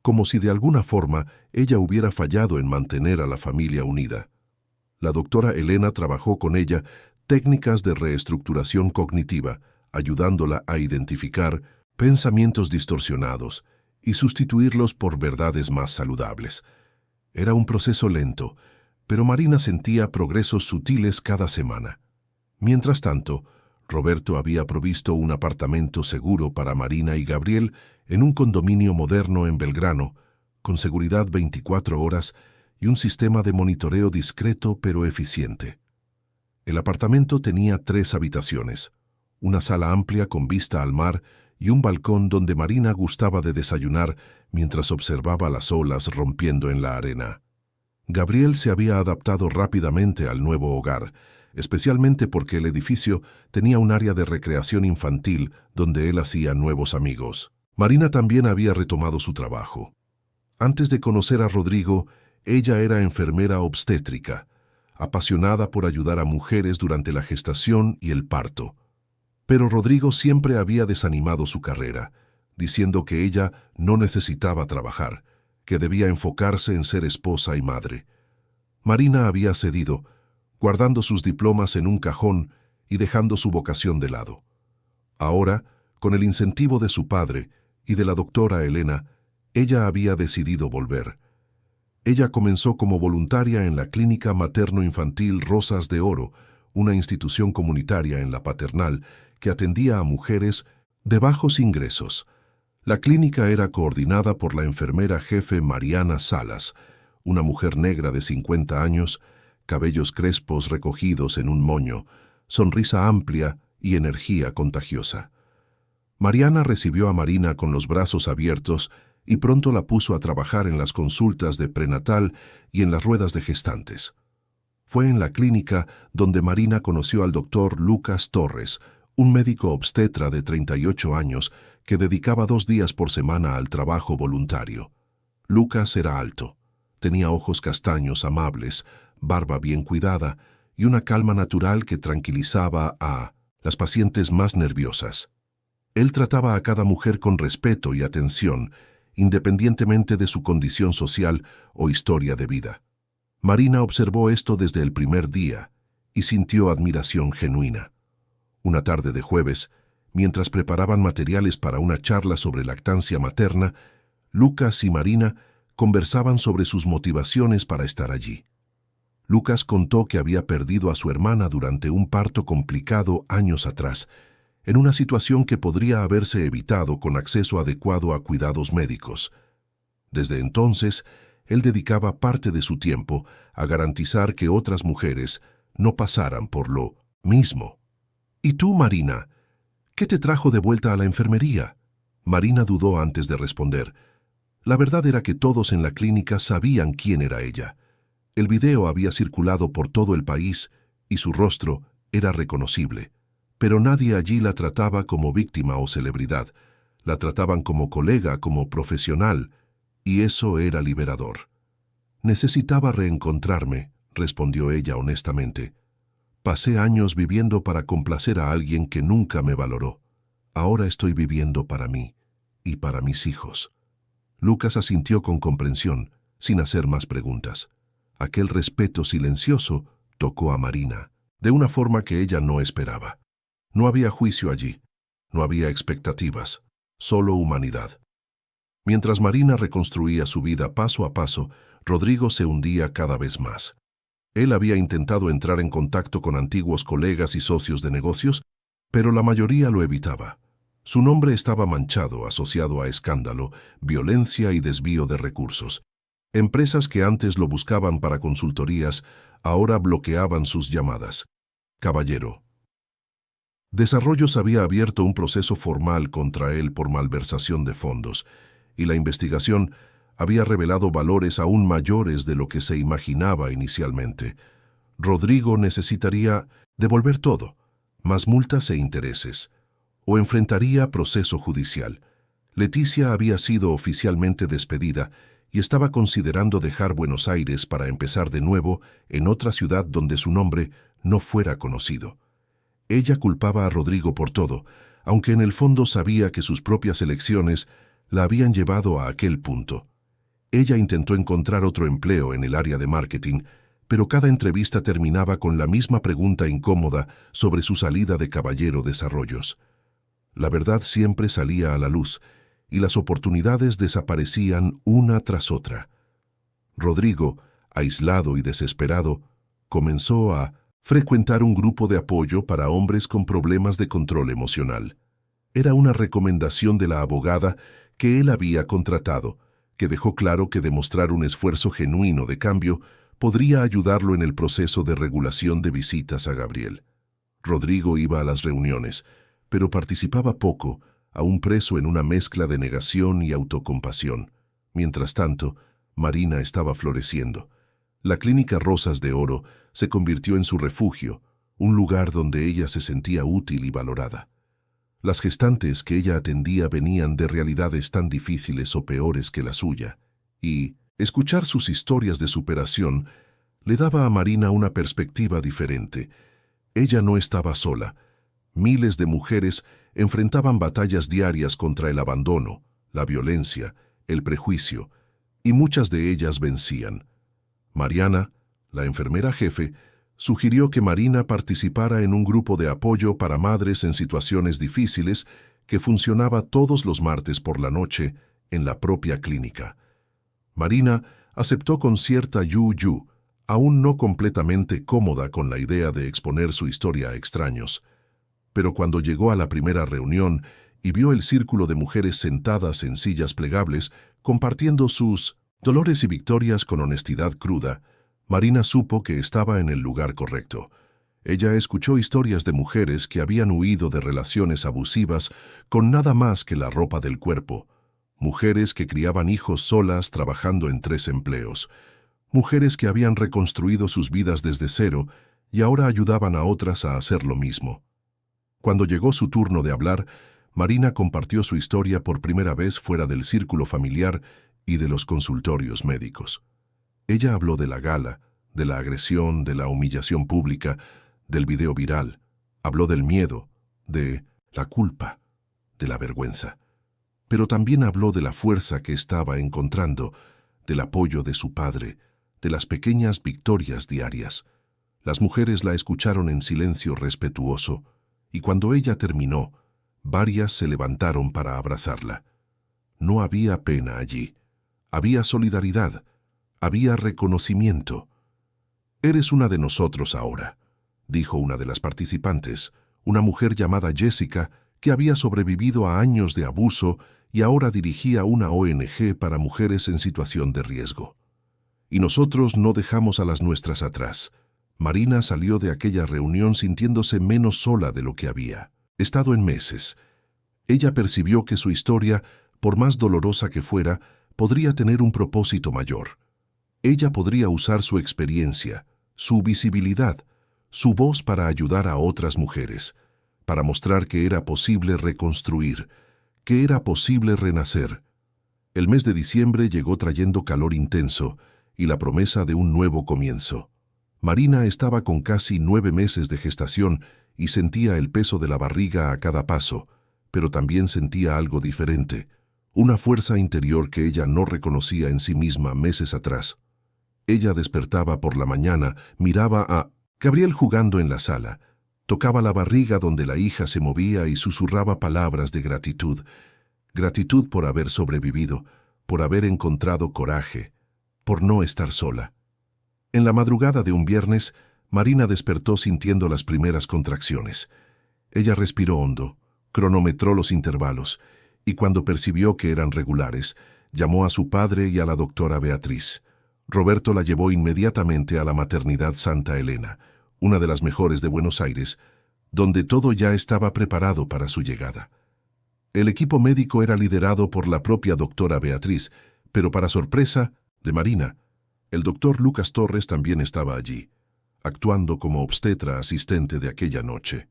como si de alguna forma ella hubiera fallado en mantener a la familia unida. La doctora Elena trabajó con ella técnicas de reestructuración cognitiva, ayudándola a identificar pensamientos distorsionados y sustituirlos por verdades más saludables. Era un proceso lento, pero Marina sentía progresos sutiles cada semana. Mientras tanto, Roberto había provisto un apartamento seguro para Marina y Gabriel en un condominio moderno en Belgrano, con seguridad 24 horas y un sistema de monitoreo discreto pero eficiente. El apartamento tenía 3 habitaciones, una sala amplia con vista al mar y un balcón donde Marina gustaba de desayunar mientras observaba las olas rompiendo en la arena. Gabriel se había adaptado rápidamente al nuevo hogar, especialmente porque el edificio tenía un área de recreación infantil donde él hacía nuevos amigos. Marina también había retomado su trabajo. Antes de conocer a Rodrigo, ella era enfermera obstétrica, apasionada por ayudar a mujeres durante la gestación y el parto. Pero Rodrigo siempre había desanimado su carrera, diciendo que ella no necesitaba trabajar, que debía enfocarse en ser esposa y madre. Marina había cedido, guardando sus diplomas en un cajón y dejando su vocación de lado. Ahora, con el incentivo de su padre y de la doctora Elena, ella había decidido volver. Ella comenzó como voluntaria en la Clínica Materno-Infantil Rosas de Oro, una institución comunitaria en La Paternal que atendía a mujeres de bajos ingresos. La clínica era coordinada por la enfermera jefe Mariana Salas, una mujer negra de 50 años, cabellos crespos recogidos en un moño, sonrisa amplia y energía contagiosa. Mariana recibió a Marina con los brazos abiertos y pronto la puso a trabajar en las consultas de prenatal y en las ruedas de gestantes. Fue en la clínica donde Marina conoció al doctor Lucas Torres, un médico obstetra de 38 años que dedicaba 2 días por semana al trabajo voluntario. Lucas era alto, tenía ojos castaños amables, barba bien cuidada y una calma natural que tranquilizaba a las pacientes más nerviosas. Él trataba a cada mujer con respeto y atención, independientemente de su condición social o historia de vida. Marina observó esto desde el primer día y sintió admiración genuina. Una tarde de jueves, mientras preparaban materiales para una charla sobre lactancia materna, Lucas y Marina conversaban sobre sus motivaciones para estar allí. Lucas contó que había perdido a su hermana durante un parto complicado años atrás, en una situación que podría haberse evitado con acceso adecuado a cuidados médicos. Desde entonces, él dedicaba parte de su tiempo a garantizar que otras mujeres no pasaran por lo mismo. ¿Y tú, Marina? ¿Qué te trajo de vuelta a la enfermería? Marina dudó antes de responder. La verdad era que todos en la clínica sabían quién era ella. El video había circulado por todo el país y su rostro era reconocible. Pero nadie allí la trataba como víctima o celebridad. La trataban como colega, como profesional, y eso era liberador. Necesitaba reencontrarme, respondió ella honestamente. Pasé años viviendo para complacer a alguien que nunca me valoró. Ahora estoy viviendo para mí y para mis hijos. Lucas asintió con comprensión, sin hacer más preguntas. Aquel respeto silencioso tocó a Marina, de una forma que ella no esperaba. No había juicio allí, no había expectativas, solo humanidad. Mientras Marina reconstruía su vida paso a paso, Rodrigo se hundía cada vez más. Él había intentado entrar en contacto con antiguos colegas y socios de negocios, pero la mayoría lo evitaba. Su nombre estaba manchado, asociado a escándalo, violencia y desvío de recursos. Empresas que antes lo buscaban para consultorías, ahora bloqueaban sus llamadas. Caballero. Desarrollos había abierto un proceso formal contra él por malversación de fondos, y la investigación había revelado valores aún mayores de lo que se imaginaba inicialmente. Rodrigo necesitaría devolver todo, más multas e intereses, o enfrentaría proceso judicial. Leticia había sido oficialmente despedida y estaba considerando dejar Buenos Aires para empezar de nuevo en otra ciudad donde su nombre no fuera conocido. Ella culpaba a Rodrigo por todo, aunque en el fondo sabía que sus propias elecciones la habían llevado a aquel punto. Ella intentó encontrar otro empleo en el área de marketing, pero cada entrevista terminaba con la misma pregunta incómoda sobre su salida de Caballero Desarrollos. La verdad siempre salía a la luz, y las oportunidades desaparecían una tras otra. Rodrigo, aislado y desesperado, comenzó a frecuentar un grupo de apoyo para hombres con problemas de control emocional. Era una recomendación de la abogada que él había contratado, que dejó claro que demostrar un esfuerzo genuino de cambio podría ayudarlo en el proceso de regulación de visitas a Gabriel. Rodrigo iba a las reuniones, pero participaba poco, aún preso en una mezcla de negación y autocompasión. Mientras tanto, Marina estaba floreciendo. La clínica Rosas de Oro se convirtió en su refugio, un lugar donde ella se sentía útil y valorada. Las gestantes que ella atendía venían de realidades tan difíciles o peores que la suya, y escuchar sus historias de superación le daba a Marina una perspectiva diferente. Ella no estaba sola. Miles de mujeres enfrentaban batallas diarias contra el abandono, la violencia, el prejuicio, y muchas de ellas vencían. Mariana, la enfermera jefe, sugirió que Marina participara en un grupo de apoyo para madres en situaciones difíciles que funcionaba todos los martes por la noche en la propia clínica. Marina aceptó con cierta yu-yu, aún no completamente cómoda con la idea de exponer su historia a extraños. Pero cuando llegó a la primera reunión y vio el círculo de mujeres sentadas en sillas plegables, compartiendo sus dolores y victorias con honestidad cruda, Marina supo que estaba en el lugar correcto. Ella escuchó historias de mujeres que habían huido de relaciones abusivas con nada más que la ropa del cuerpo, mujeres que criaban hijos solas trabajando en 3 empleos, mujeres que habían reconstruido sus vidas desde cero y ahora ayudaban a otras a hacer lo mismo. Cuando llegó su turno de hablar, Marina compartió su historia por primera vez fuera del círculo familiar y de los consultorios médicos. Ella habló de la gala, de la agresión, de la humillación pública, del video viral. Habló del miedo, de la culpa, de la vergüenza. Pero también habló de la fuerza que estaba encontrando, del apoyo de su padre, de las pequeñas victorias diarias. Las mujeres la escucharon en silencio respetuoso, y cuando ella terminó, varias se levantaron para abrazarla. No había pena allí. Había solidaridad. Había reconocimiento. «Eres una de nosotros ahora», dijo una de las participantes, una mujer llamada Jessica, que había sobrevivido a años de abuso y ahora dirigía una ONG para mujeres en situación de riesgo. Y nosotros no dejamos a las nuestras atrás. Marina salió de aquella reunión sintiéndose menos sola de lo que había estado en meses. Ella percibió que su historia, por más dolorosa que fuera, podría tener un propósito mayor. Ella podría usar su experiencia, su visibilidad, su voz para ayudar a otras mujeres, para mostrar que era posible reconstruir, que era posible renacer. El mes de diciembre llegó trayendo calor intenso y la promesa de un nuevo comienzo. Marina estaba con casi 9 meses de gestación y sentía el peso de la barriga a cada paso, pero también sentía algo diferente, una fuerza interior que ella no reconocía en sí misma meses atrás. Ella despertaba por la mañana, miraba a Gabriel jugando en la sala, tocaba la barriga donde la hija se movía y susurraba palabras de gratitud. Gratitud por haber sobrevivido, por haber encontrado coraje, por no estar sola. En la madrugada de un viernes, Marina despertó sintiendo las primeras contracciones. Ella respiró hondo, cronometró los intervalos, y cuando percibió que eran regulares, llamó a su padre y a la doctora Beatriz. Roberto la llevó inmediatamente a la maternidad Santa Elena, una de las mejores de Buenos Aires, donde todo ya estaba preparado para su llegada. El equipo médico era liderado por la propia doctora Beatriz, pero para sorpresa de Marina, el doctor Lucas Torres también estaba allí, actuando como obstetra asistente de aquella noche.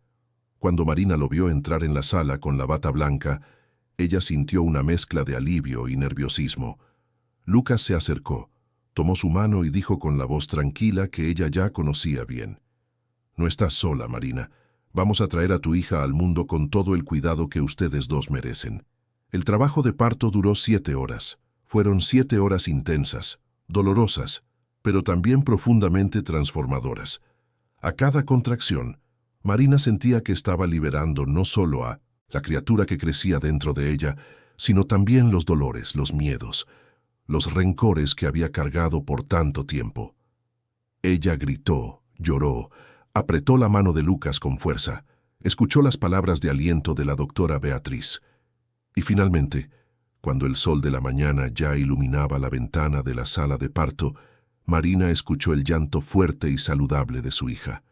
Cuando Marina lo vio entrar en la sala con la bata blanca, ella sintió una mezcla de alivio y nerviosismo. Lucas se acercó, tomó su mano y dijo con la voz tranquila que ella ya conocía bien. «No estás sola, Marina. Vamos a traer a tu hija al mundo con todo el cuidado que ustedes dos merecen». El trabajo de parto duró 7 horas. Fueron 7 horas intensas, dolorosas, pero también profundamente transformadoras. A cada contracción, Marina sentía que estaba liberando no solo a la criatura que crecía dentro de ella, sino también los dolores, los miedos, los rencores que había cargado por tanto tiempo. Ella gritó, lloró, apretó la mano de Lucas con fuerza, escuchó las palabras de aliento de la doctora Beatriz. Y finalmente, cuando el sol de la mañana ya iluminaba la ventana de la sala de parto, Marina escuchó el llanto fuerte y saludable de su hija.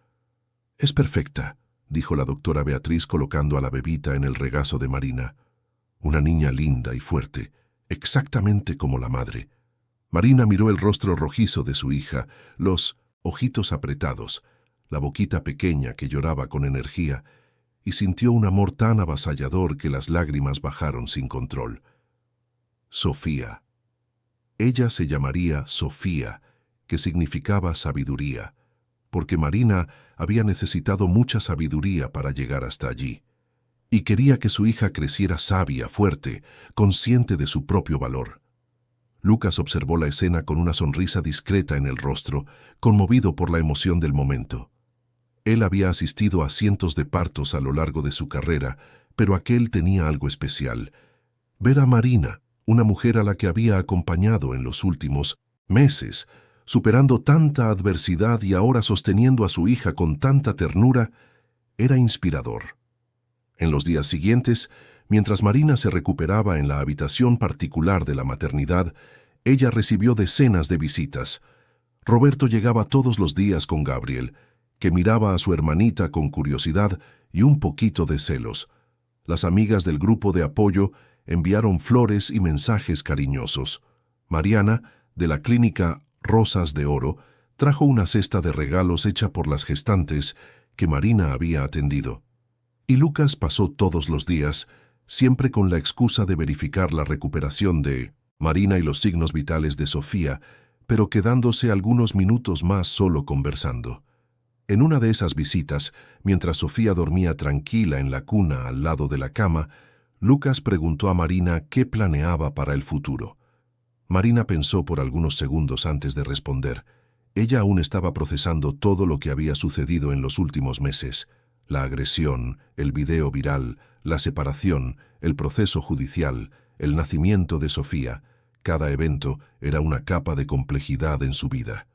«Es perfecta», dijo la doctora Beatriz colocando a la bebita en el regazo de Marina. una niña linda y fuerte, exactamente como la madre. Marina miró el rostro rojizo de su hija, los ojitos apretados, la boquita pequeña que lloraba con energía, y sintió un amor tan avasallador que las lágrimas bajaron sin control. Sofía. Ella se llamaría Sofía, que significaba sabiduría, porque Marina había necesitado mucha sabiduría para llegar hasta allí, y quería que su hija creciera sabia, fuerte, consciente de su propio valor. Lucas observó la escena con una sonrisa discreta en el rostro, conmovido por la emoción del momento. Él había asistido a cientos de partos a lo largo de su carrera, pero aquel tenía algo especial. Ver a Marina, una mujer a la que había acompañado en los últimos meses, superando tanta adversidad y ahora sosteniendo a su hija con tanta ternura, era inspirador. En los días siguientes, mientras Marina se recuperaba en la habitación particular de la maternidad, ella recibió decenas de visitas. Roberto llegaba todos los días con Gabriel, que miraba a su hermanita con curiosidad y un poquito de celos. Las amigas del grupo de apoyo enviaron flores y mensajes cariñosos. Mariana, de la clínica Rosas de Oro, trajo una cesta de regalos hecha por las gestantes que Marina había atendido. Y Lucas pasó todos los días, siempre con la excusa de verificar la recuperación de Marina y los signos vitales de Sofía, pero quedándose algunos minutos más solo conversando. En una de esas visitas, mientras Sofía dormía tranquila en la cuna al lado de la cama, Lucas preguntó a Marina qué planeaba para el futuro. Marina pensó por algunos segundos antes de responder. Ella aún estaba procesando todo lo que había sucedido en los últimos meses: la agresión, el video viral, la separación, el proceso judicial, el nacimiento de Sofía. Cada evento era una capa de complejidad en su vida.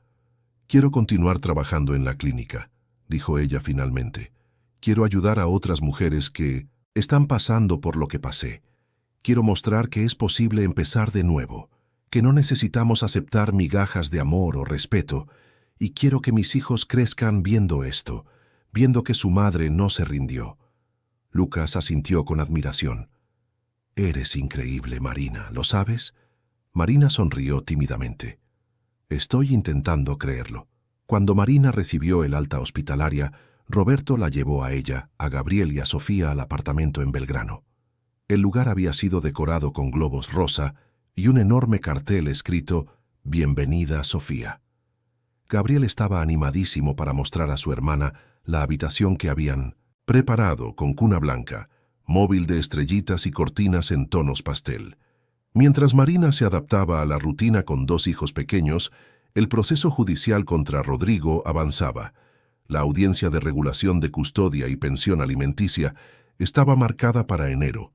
«Quiero continuar trabajando en la clínica», dijo ella finalmente. «Quiero ayudar a otras mujeres que están pasando por lo que pasé. Quiero mostrar que es posible empezar de nuevo, que no necesitamos aceptar migajas de amor o respeto, y quiero que mis hijos crezcan viendo esto, viendo que su madre no se rindió». Lucas asintió con admiración. «Eres increíble, Marina, ¿lo sabes?». Marina sonrió tímidamente. «Estoy intentando creerlo». Cuando Marina recibió el alta hospitalaria, Roberto la llevó a ella, a Gabriel y a Sofía al apartamento en Belgrano. El lugar había sido decorado con globos rosa y un enorme cartel escrito «Bienvenida, Sofía». Gabriel estaba animadísimo para mostrar a su hermana la habitación que habían preparado con cuna blanca, móvil de estrellitas y cortinas en tonos pastel. Mientras Marina se adaptaba a la rutina con 2 hijos pequeños, el proceso judicial contra Rodrigo avanzaba. La audiencia de regulación de custodia y pensión alimenticia estaba marcada para enero.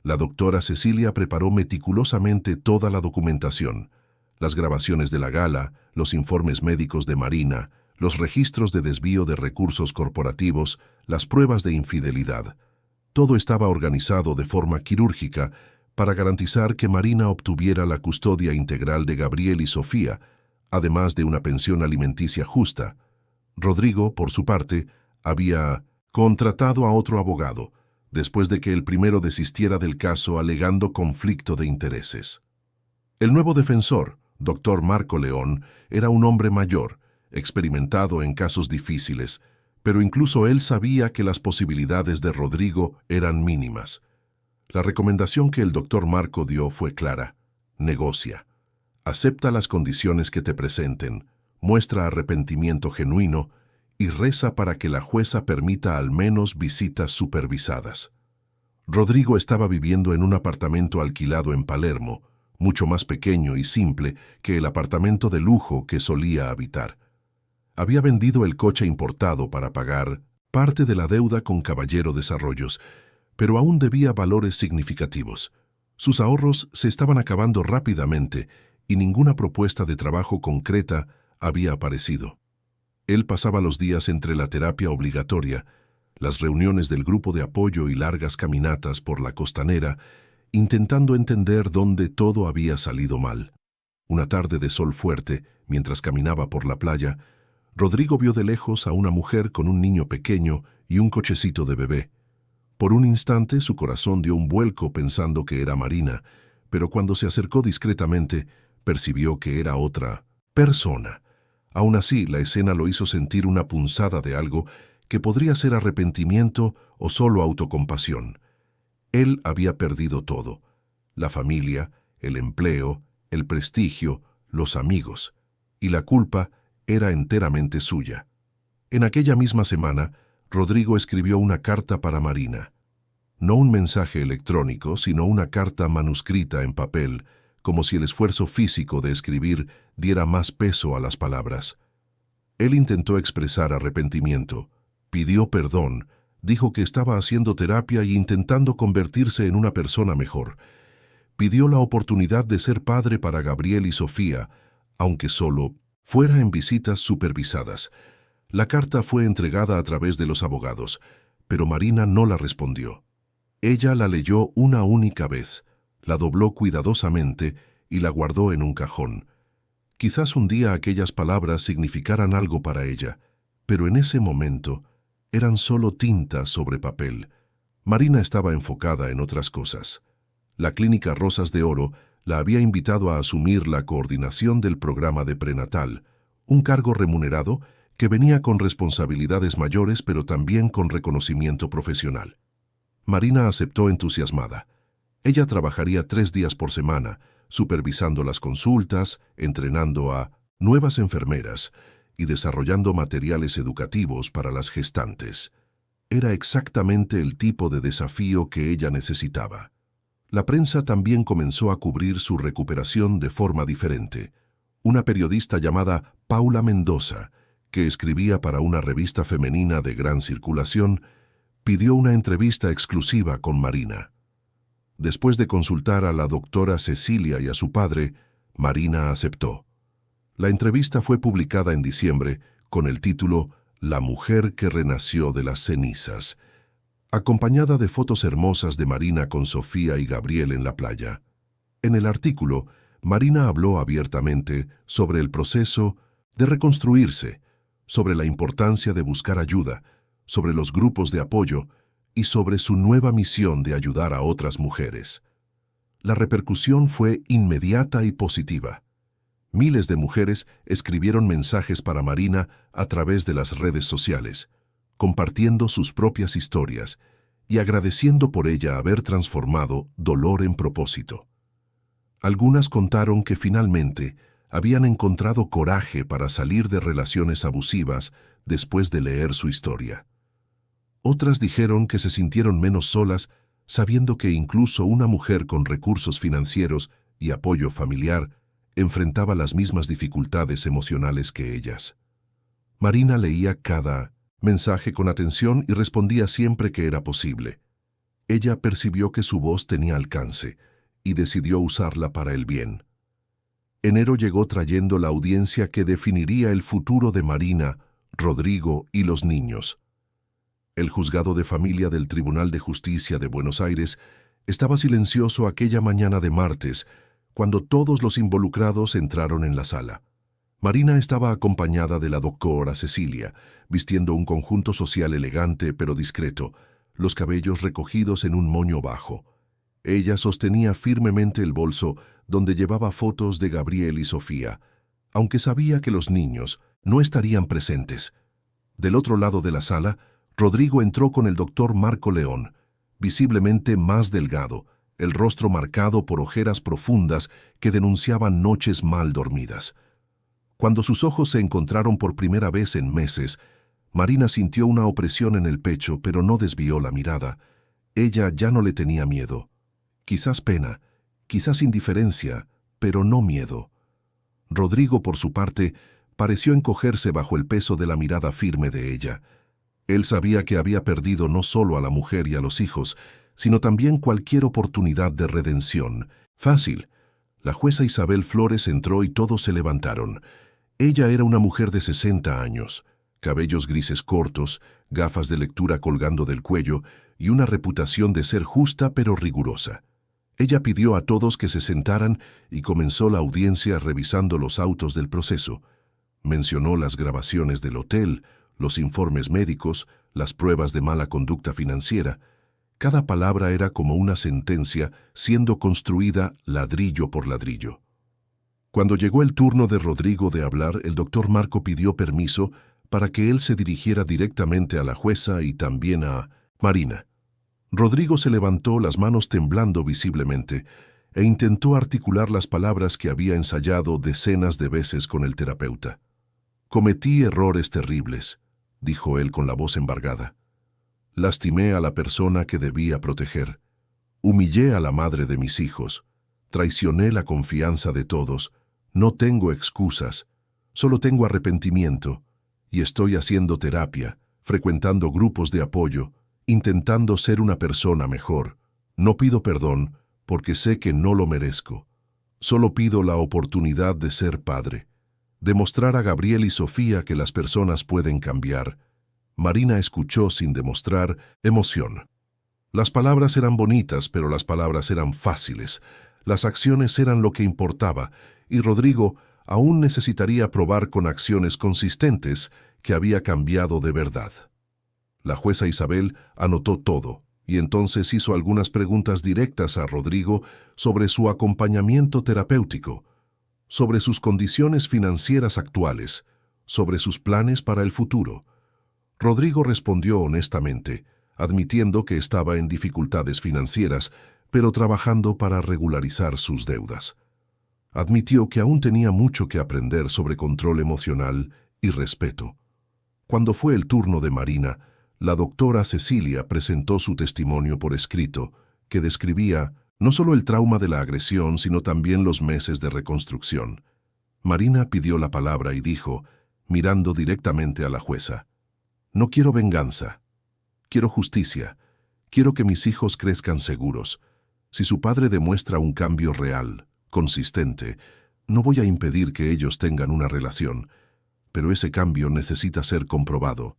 La doctora Cecilia preparó meticulosamente toda la documentación: las grabaciones de la gala, los informes médicos de Marina, los registros de desvío de recursos corporativos, las pruebas de infidelidad. Todo estaba organizado de forma quirúrgica para garantizar que Marina obtuviera la custodia integral de Gabriel y Sofía, además de una pensión alimenticia justa. Rodrigo, por su parte, había contratado a otro abogado, después de que el primero desistiera del caso alegando conflicto de intereses. El nuevo defensor, Dr. Marco León, era un hombre mayor, experimentado en casos difíciles, pero incluso él sabía que las posibilidades de Rodrigo eran mínimas. La recomendación que el Dr. Marco dio fue clara: negocia. Acepta las condiciones que te presenten, muestra arrepentimiento genuino y reza para que la jueza permita al menos visitas supervisadas. Rodrigo estaba viviendo en un apartamento alquilado en Palermo, mucho más pequeño y simple que el apartamento de lujo que solía habitar. Había vendido el coche importado para pagar parte de la deuda con Caballero Desarrollos, pero aún debía valores significativos. Sus ahorros se estaban acabando rápidamente y ninguna propuesta de trabajo concreta había aparecido. Él pasaba los días entre la terapia obligatoria, las reuniones del grupo de apoyo y largas caminatas por la costanera, intentando entender dónde todo había salido mal. Una tarde de sol fuerte, mientras caminaba por la playa, Rodrigo vio de lejos a una mujer con un niño pequeño y un cochecito de bebé. Por un instante su corazón dio un vuelco pensando que era Marina, pero cuando se acercó discretamente, percibió que era otra persona. Aún así, la escena lo hizo sentir una punzada de algo que podría ser arrepentimiento o solo autocompasión. Él había perdido todo: la familia, el empleo, el prestigio, los amigos, y la culpa era enteramente suya. En aquella misma semana, Rodrigo escribió una carta para Marina. No un mensaje electrónico, sino una carta manuscrita en papel, como si el esfuerzo físico de escribir diera más peso a las palabras. Él intentó expresar arrepentimiento, pidió perdón, dijo que estaba haciendo terapia e intentando convertirse en una persona mejor. Pidió la oportunidad de ser padre para Gabriel y Sofía, aunque solo fuera en visitas supervisadas. La carta fue entregada a través de los abogados, pero Marina no la respondió. Ella la leyó una única vez, la dobló cuidadosamente y la guardó en un cajón. Quizás un día aquellas palabras significaran algo para ella, pero en ese momento eran solo tinta sobre papel. Marina estaba enfocada en otras cosas. La Clínica Rosas de Oro la había invitado a asumir la coordinación del programa de prenatal, un cargo remunerado que venía con responsabilidades mayores pero también con reconocimiento profesional. Marina aceptó entusiasmada. Ella trabajaría 3 días por semana, supervisando las consultas, entrenando a nuevas enfermeras y desarrollando materiales educativos para las gestantes. Era exactamente el tipo de desafío que ella necesitaba. La prensa también comenzó a cubrir su recuperación de forma diferente. Una periodista llamada Paula Mendoza, que escribía para una revista femenina de gran circulación, pidió una entrevista exclusiva con Marina. Después de consultar a la doctora Cecilia y a su padre, Marina aceptó. La entrevista fue publicada en diciembre con el título La mujer que renació de las cenizas, acompañada de fotos hermosas de Marina con Sofía y Gabriel en la playa. En el artículo, Marina habló abiertamente sobre el proceso de reconstruirse, sobre la importancia de buscar ayuda, sobre los grupos de apoyo y sobre su nueva misión de ayudar a otras mujeres. La repercusión fue inmediata y positiva. Miles de mujeres escribieron mensajes para Marina a través de las redes sociales, compartiendo sus propias historias y agradeciendo por ella haber transformado dolor en propósito. Algunas contaron que finalmente habían encontrado coraje para salir de relaciones abusivas después de leer su historia. Otras dijeron que se sintieron menos solas sabiendo que incluso una mujer con recursos financieros y apoyo familiar enfrentaba las mismas dificultades emocionales que ellas. Marina leía cada mensaje con atención y respondía siempre que era posible. Ella percibió que su voz tenía alcance y decidió usarla para el bien. Enero llegó trayendo la audiencia que definiría el futuro de Marina, Rodrigo y los niños. El juzgado de familia del Tribunal de Justicia de Buenos Aires estaba silencioso aquella mañana de martes, cuando todos los involucrados entraron en la sala. Marina estaba acompañada de la doctora Cecilia, vistiendo un conjunto social elegante pero discreto, los cabellos recogidos en un moño bajo. Ella sostenía firmemente el bolso donde llevaba fotos de Gabriel y Sofía, aunque sabía que los niños no estarían presentes. Del otro lado de la sala, Rodrigo entró con el doctor Marco León, visiblemente más delgado, el rostro marcado por ojeras profundas que denunciaban noches mal dormidas. Cuando sus ojos se encontraron por primera vez en meses, Marina sintió una opresión en el pecho, pero no desvió la mirada. Ella ya no le tenía miedo. Quizás pena, quizás indiferencia, pero no miedo. Rodrigo, por su parte, pareció encogerse bajo el peso de la mirada firme de ella. Él sabía que había perdido no solo a la mujer y a los hijos, sino también cualquier oportunidad de redención. Fácil. La jueza Isabel Flores entró y todos se levantaron. Ella era una mujer de 60 años, cabellos grises cortos, gafas de lectura colgando del cuello y una reputación de ser justa pero rigurosa. Ella pidió a todos que se sentaran y comenzó la audiencia revisando los autos del proceso. Mencionó las grabaciones del hotel, los informes médicos, las pruebas de mala conducta financiera. Cada palabra era como una sentencia siendo construida ladrillo por ladrillo. Cuando llegó el turno de Rodrigo de hablar, el doctor Marco pidió permiso para que él se dirigiera directamente a la jueza y también a Marina. Rodrigo se levantó, las manos temblando visiblemente, e intentó articular las palabras que había ensayado decenas de veces con el terapeuta. «Cometí errores terribles», dijo él con la voz embargada. «Lastimé a la persona que debía proteger. Humillé a la madre de mis hijos. Traicioné la confianza de todos. No tengo excusas. Solo tengo arrepentimiento. Y estoy haciendo terapia, frecuentando grupos de apoyo, intentando ser una persona mejor. No pido perdón porque sé que no lo merezco. Solo pido la oportunidad de ser padre, demostrar a Gabriel y Sofía que las personas pueden cambiar». Marina escuchó sin demostrar emoción. Las palabras eran bonitas, pero las palabras eran fáciles. Las acciones eran lo que importaba, y Rodrigo aún necesitaría probar con acciones consistentes que había cambiado de verdad. La jueza Isabel anotó todo, y entonces hizo algunas preguntas directas a Rodrigo sobre su acompañamiento terapéutico, sobre sus condiciones financieras actuales, sobre sus planes para el futuro. Rodrigo respondió honestamente, admitiendo que estaba en dificultades financieras, pero trabajando para regularizar sus deudas. Admitió que aún tenía mucho que aprender sobre control emocional y respeto. Cuando fue el turno de Marina, la doctora Cecilia presentó su testimonio por escrito, que describía no solo el trauma de la agresión, sino también los meses de reconstrucción. Marina pidió la palabra y dijo, mirando directamente a la jueza: «No quiero venganza. Quiero justicia. Quiero que mis hijos crezcan seguros. Si su padre demuestra un cambio real, consistente, no voy a impedir que ellos tengan una relación, pero ese cambio necesita ser comprobado,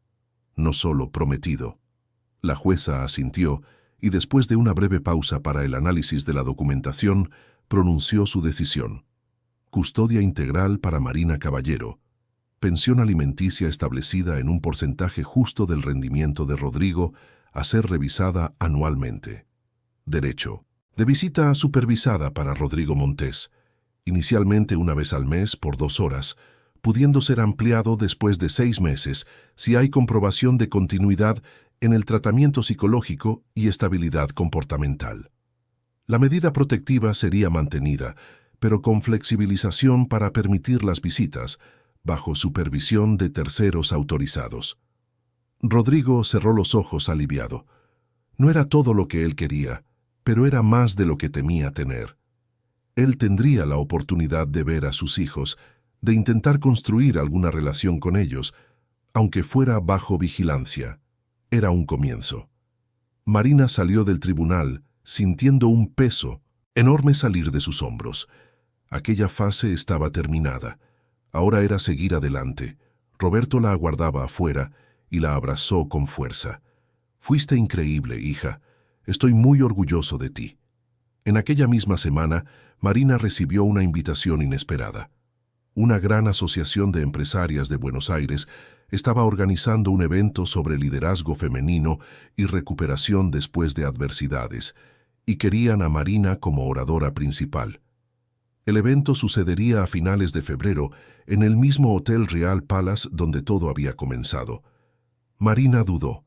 no solo prometido». La jueza asintió y después de una breve pausa para el análisis de la documentación, pronunció su decisión. Custodia integral para Marina Caballero. Pensión alimenticia establecida en un porcentaje justo del rendimiento de Rodrigo a ser revisada anualmente. Derecho de visita supervisada para Rodrigo Montes, inicialmente una vez al mes por 2 horas, pudiendo ser ampliado después de 6 meses si hay comprobación de continuidad en el tratamiento psicológico y estabilidad comportamental. La medida protectiva sería mantenida, pero con flexibilización para permitir las visitas, bajo supervisión de terceros autorizados. Rodrigo cerró los ojos aliviado. No era todo lo que él quería, pero era más de lo que temía tener. Él tendría la oportunidad de ver a sus hijos, de intentar construir alguna relación con ellos, aunque fuera bajo vigilancia. Era un comienzo. Marina salió del tribunal sintiendo un peso enorme salir de sus hombros. Aquella fase estaba terminada. Ahora era seguir adelante. Roberto la aguardaba afuera y la abrazó con fuerza. «Fuiste increíble, hija. Estoy muy orgulloso de ti». En aquella misma semana, Marina recibió una invitación inesperada. Una gran asociación de empresarias de Buenos Aires estaba organizando un evento sobre liderazgo femenino y recuperación después de adversidades, y querían a Marina como oradora principal. El evento sucedería a finales de febrero en el mismo Hotel Real Palace donde todo había comenzado. Marina dudó.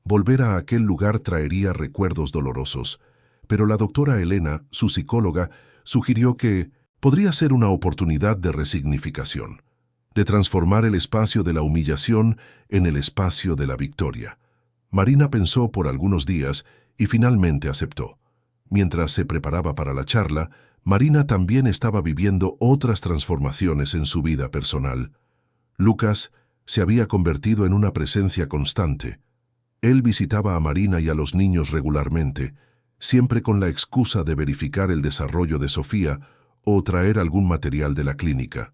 Volver a aquel lugar traería recuerdos dolorosos, pero la doctora Elena, su psicóloga, sugirió que podría ser una oportunidad de resignificación, de transformar el espacio de la humillación en el espacio de la victoria. Marina pensó por algunos días y finalmente aceptó. Mientras se preparaba para la charla, Marina también estaba viviendo otras transformaciones en su vida personal. Lucas se había convertido en una presencia constante. Él visitaba a Marina y a los niños regularmente, siempre con la excusa de verificar el desarrollo de Sofía o traer algún material de la clínica.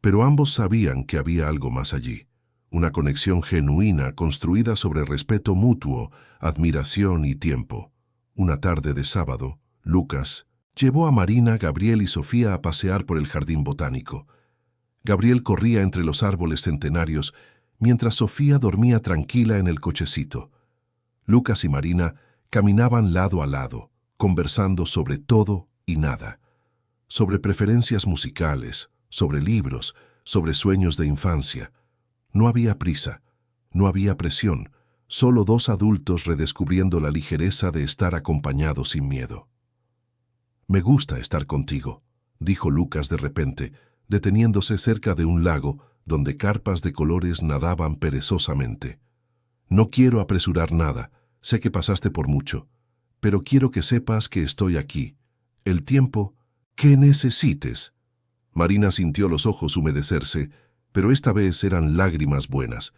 Pero ambos sabían que había algo más allí, una conexión genuina construida sobre respeto mutuo, admiración y tiempo. Una tarde de sábado, Lucas llevó a Marina, Gabriel y Sofía a pasear por el jardín botánico. Gabriel corría entre los árboles centenarios, mientras Sofía dormía tranquila en el cochecito. Lucas y Marina Caminaban lado a lado, conversando sobre todo y nada. Sobre preferencias musicales, sobre libros, sobre sueños de infancia. No había prisa, no había presión, solo dos adultos redescubriendo la ligereza de estar acompañados sin miedo. «Me gusta estar contigo», dijo Lucas de repente, deteniéndose cerca de un lago donde carpas de colores nadaban perezosamente. «No quiero apresurar nada, sé que pasaste por mucho, pero quiero que sepas que estoy aquí. El tiempo que necesites». Marina sintió los ojos humedecerse, pero esta vez eran lágrimas buenas.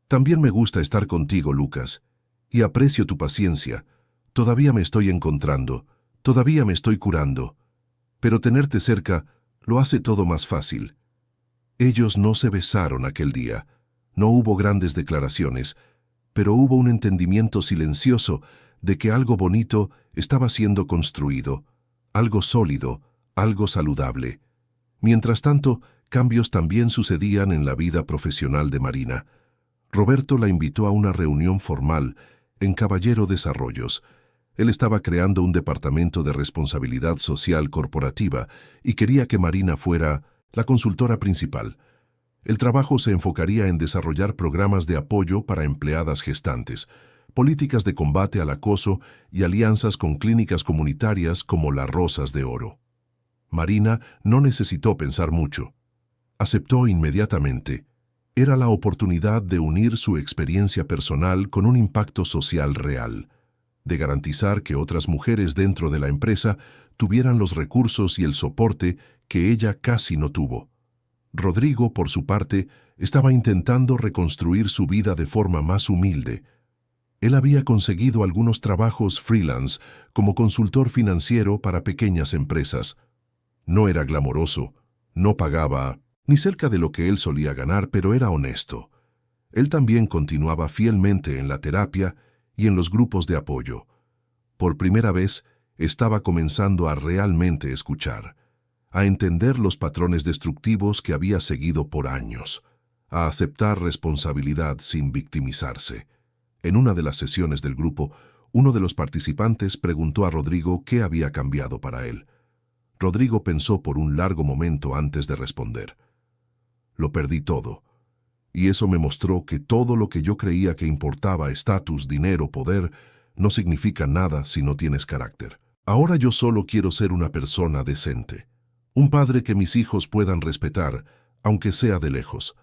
«También me gusta estar contigo, Lucas, y aprecio tu paciencia. Todavía me estoy encontrando, todavía me estoy curando, pero tenerte cerca lo hace todo más fácil». Ellos no se besaron aquel día, no hubo grandes declaraciones, pero hubo un entendimiento silencioso de que algo bonito estaba siendo construido, algo sólido, algo saludable. Mientras tanto, cambios también sucedían en la vida profesional de Marina. Roberto la invitó a una reunión formal en Caballero Desarrollos. Él estaba creando un departamento de responsabilidad social corporativa y quería que Marina fuera la consultora principal. El trabajo se enfocaría en desarrollar programas de apoyo para empleadas gestantes, políticas de combate al acoso y alianzas con clínicas comunitarias como las Rosas de Oro. Marina no necesitó pensar mucho. Aceptó inmediatamente. Era la oportunidad de unir su experiencia personal con un impacto social real, de garantizar que otras mujeres dentro de la empresa tuvieran los recursos y el soporte que ella casi no tuvo. Rodrigo, por su parte, estaba intentando reconstruir su vida de forma más humilde. Él había conseguido algunos trabajos freelance como consultor financiero para pequeñas empresas. No era glamoroso, no pagaba ni cerca de lo que él solía ganar, pero era honesto. Él también continuaba fielmente en la terapia y en los grupos de apoyo. Por primera vez, estaba comenzando a realmente escuchar, a entender los patrones destructivos que había seguido por años, a aceptar responsabilidad sin victimizarse. En una de las sesiones del grupo, uno de los participantes preguntó a Rodrigo qué había cambiado para él. Rodrigo pensó por un largo momento antes de responder. «Lo perdí todo. Y eso me mostró que todo lo que yo creía que importaba, estatus, dinero, poder, no significa nada si no tienes carácter. Ahora yo solo quiero ser una persona decente. Un padre que mis hijos puedan respetar, aunque sea de lejos».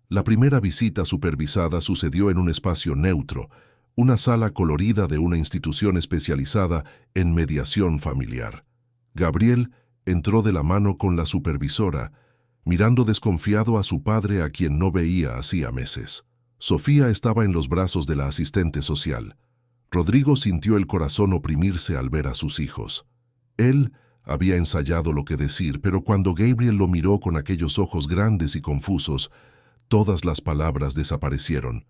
La primera visita supervisada sucedió en un espacio neutro, una sala colorida de una institución especializada en mediación familiar. Gabriel entró de la mano con la supervisora, mirando desconfiado a su padre a quien no veía hacía meses. Sofía estaba en los brazos de la asistente social. Rodrigo sintió el corazón oprimirse al ver a sus hijos. Él había ensayado lo que decir, pero cuando Gabriel lo miró con aquellos ojos grandes y confusos, todas las palabras desaparecieron.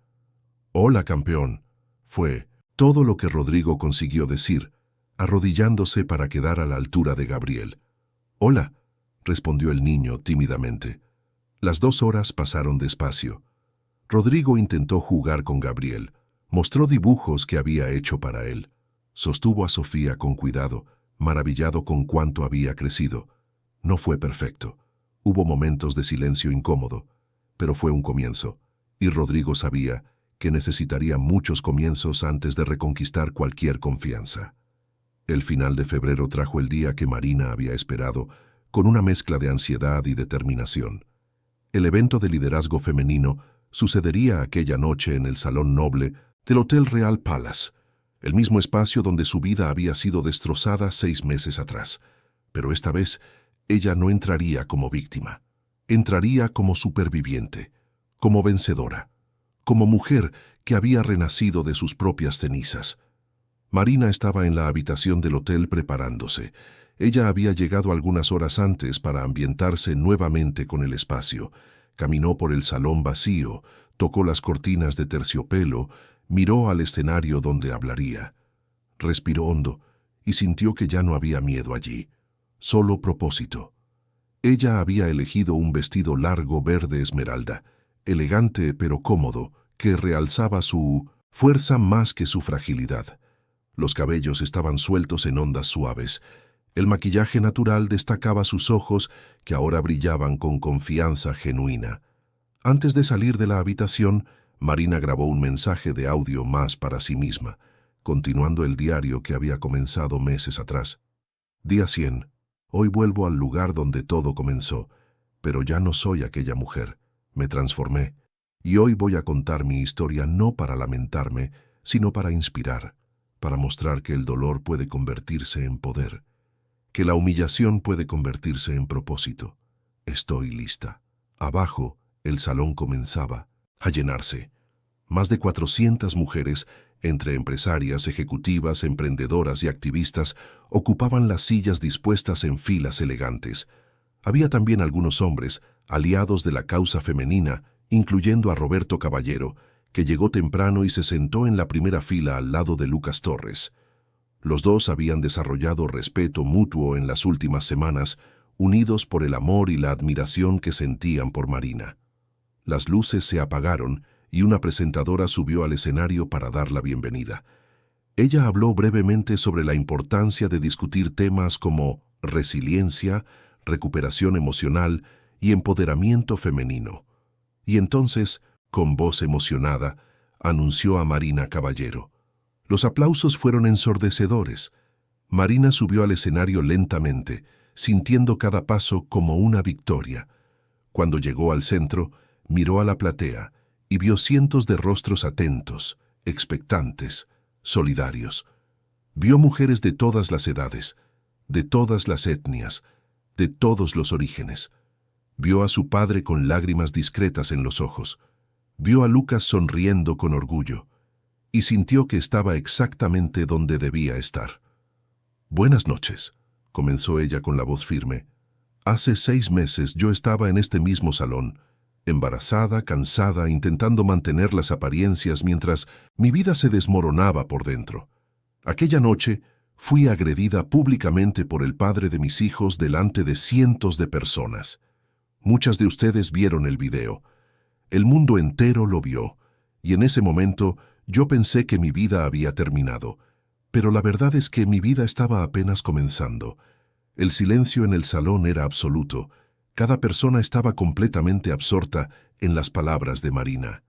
«Hola, campeón», fue todo lo que Rodrigo consiguió decir, arrodillándose para quedar a la altura de Gabriel. «Hola», respondió el niño tímidamente. Las 2 horas pasaron despacio. Rodrigo intentó jugar con Gabriel. Mostró dibujos que había hecho para él. Sostuvo a Sofía con cuidado, maravillado con cuánto había crecido. No fue perfecto. Hubo momentos de silencio incómodo, pero fue un comienzo, y Rodrigo sabía que necesitaría muchos comienzos antes de reconquistar cualquier confianza. El final de febrero trajo el día que Marina había esperado, con una mezcla de ansiedad y determinación. El evento de liderazgo femenino sucedería aquella noche en el Salón Noble del Hotel Real Palace, el mismo espacio donde su vida había sido destrozada 6 meses atrás. Pero esta vez, ella no entraría como víctima. Entraría como superviviente, como vencedora, como mujer que había renacido de sus propias cenizas. Marina estaba en la habitación del hotel preparándose. Ella había llegado algunas horas antes para ambientarse nuevamente con el espacio. Caminó por el salón vacío, tocó las cortinas de terciopelo, miró al escenario donde hablaría. Respiró hondo y sintió que ya no había miedo allí, solo propósito. Ella había elegido un vestido largo verde esmeralda, elegante pero cómodo, que realzaba su fuerza más que su fragilidad. Los cabellos estaban sueltos en ondas suaves. El maquillaje natural destacaba sus ojos, que ahora brillaban con confianza genuina. Antes de salir de la habitación, Marina grabó un mensaje de audio más para sí misma, continuando el diario que había comenzado meses atrás. Día 100. Hoy vuelvo al lugar donde todo comenzó, pero ya no soy aquella mujer. Me transformé, y hoy voy a contar mi historia no para lamentarme, sino para inspirar, para mostrar que el dolor puede convertirse en poder, que la humillación puede convertirse en propósito. Estoy lista. Abajo, el salón comenzaba a llenarse. Más de 400 mujeres, entre empresarias, ejecutivas, emprendedoras y activistas, ocupaban las sillas dispuestas en filas elegantes. Había también algunos hombres, aliados de la causa femenina, incluyendo a Roberto Caballero, que llegó temprano y se sentó en la primera fila al lado de Lucas Torres. Los dos habían desarrollado respeto mutuo en las últimas semanas, unidos por el amor y la admiración que sentían por Marina. Las luces se apagaron y una presentadora subió al escenario para dar la bienvenida. Ella habló brevemente sobre la importancia de discutir temas como resiliencia, recuperación emocional y empoderamiento femenino. Y entonces, con voz emocionada, anunció a Marina Caballero. Los aplausos fueron ensordecedores. Marina subió al escenario lentamente, sintiendo cada paso como una victoria. Cuando llegó al centro, miró a la platea y vio cientos de rostros atentos, expectantes, solidarios. Vio mujeres de todas las edades, de todas las etnias, de todos los orígenes. Vio a su padre con lágrimas discretas en los ojos. Vio a Lucas sonriendo con orgullo y sintió que estaba exactamente donde debía estar. «Buenas noches», comenzó ella con la voz firme. «Hace 6 meses yo estaba en este mismo salón, embarazada, cansada, intentando mantener las apariencias mientras mi vida se desmoronaba por dentro. Aquella noche fui agredida públicamente por el padre de mis hijos delante de cientos de personas. Muchas de ustedes vieron el video. El mundo entero lo vio, y en ese momento yo pensé que mi vida había terminado, pero la verdad es que mi vida estaba apenas comenzando. El silencio en el salón era absoluto. Cada persona estaba completamente absorta en las palabras de Marina.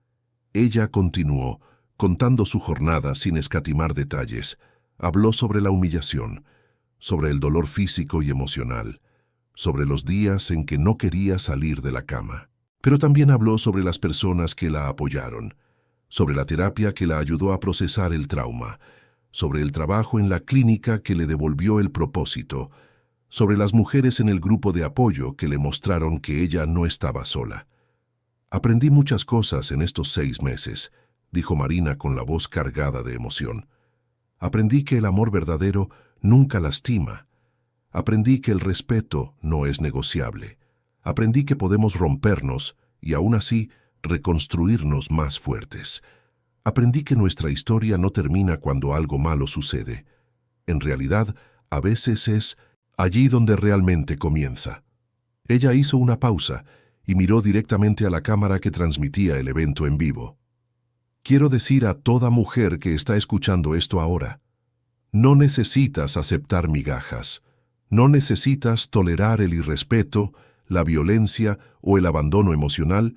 Ella continuó, contando su jornada sin escatimar detalles. Habló sobre la humillación, sobre el dolor físico y emocional, sobre los días en que no quería salir de la cama. Pero también habló sobre las personas que la apoyaron, sobre la terapia que la ayudó a procesar el trauma, sobre el trabajo en la clínica que le devolvió el propósito, sobre las mujeres en el grupo de apoyo que le mostraron que ella no estaba sola. «Aprendí muchas cosas en estos 6 meses», dijo Marina con la voz cargada de emoción. «Aprendí que el amor verdadero nunca lastima. Aprendí que el respeto no es negociable. Aprendí que podemos rompernos y aún así reconstruirnos más fuertes. Aprendí que nuestra historia no termina cuando algo malo sucede. En realidad, a veces es allí donde realmente comienza». Ella hizo una pausa y miró directamente a la cámara que transmitía el evento en vivo. «Quiero decir a toda mujer que está escuchando esto ahora, no necesitas aceptar migajas, no necesitas tolerar el irrespeto, la violencia o el abandono emocional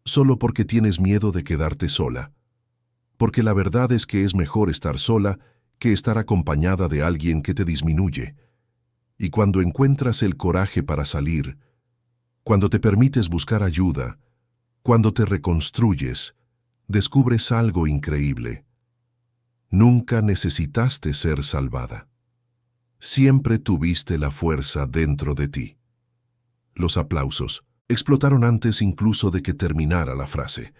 solo porque tienes miedo de quedarte sola. Porque la verdad es que es mejor estar sola que estar acompañada de alguien que te disminuye. Y cuando encuentras el coraje para salir, cuando te permites buscar ayuda, cuando te reconstruyes, descubres algo increíble. Nunca necesitaste ser salvada. Siempre tuviste la fuerza dentro de ti». Los aplausos explotaron antes incluso de que terminara la frase.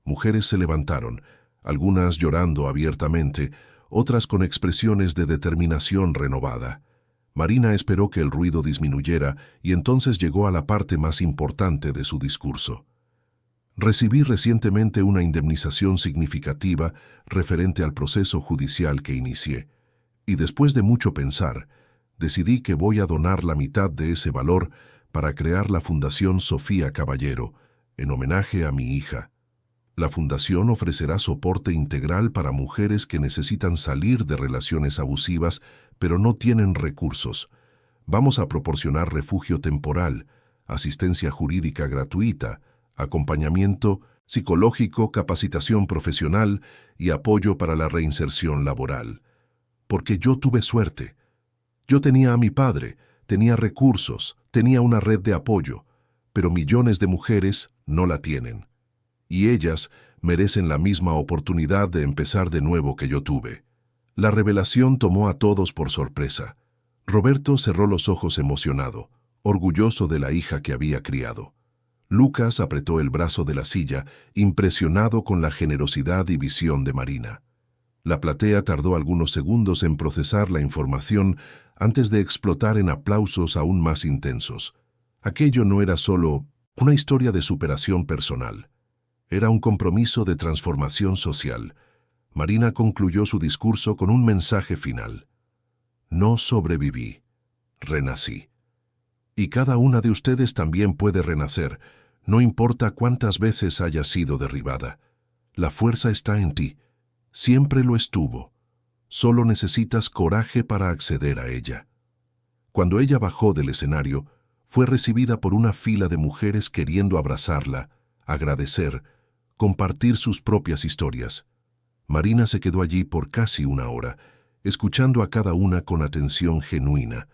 Mujeres se levantaron, algunas llorando abiertamente, otras con expresiones de determinación renovada. Marina esperó que el ruido disminuyera y entonces llegó a la parte más importante de su discurso. «Recibí recientemente una indemnización significativa referente al proceso judicial que inicié, y después de mucho pensar, decidí que voy a donar la mitad de ese valor para crear la Fundación Sofía Caballero, en homenaje a mi hija. La Fundación ofrecerá soporte integral para mujeres que necesitan salir de relaciones abusivas, pero no tienen recursos. Vamos a proporcionar refugio temporal, asistencia jurídica gratuita, acompañamiento psicológico, capacitación profesional y apoyo para la reinserción laboral. Porque yo tuve suerte. Yo tenía a mi padre, tenía recursos, tenía una red de apoyo, pero millones de mujeres no la tienen. Y ellas merecen la misma oportunidad de empezar de nuevo que yo tuve. La revelación tomó a todos por sorpresa. Roberto cerró los ojos emocionado, orgulloso de la hija que había criado. Lucas apretó el brazo de la silla, impresionado con la generosidad y visión de Marina. La platea tardó algunos segundos en procesar la información antes de explotar en aplausos aún más intensos. Aquello no era solo una historia de superación personal. Era un compromiso de transformación social. Marina concluyó su discurso con un mensaje final. No sobreviví, renací. Y cada una de ustedes también puede renacer, no importa cuántas veces haya sido derribada. La fuerza está en ti. Siempre lo estuvo. Solo necesitas coraje para acceder a ella. Cuando ella bajó del escenario, fue recibida por una fila de mujeres queriendo abrazarla, agradecer, compartir sus propias historias. Marina se quedó allí por casi una hora, escuchando a cada una con atención genuina.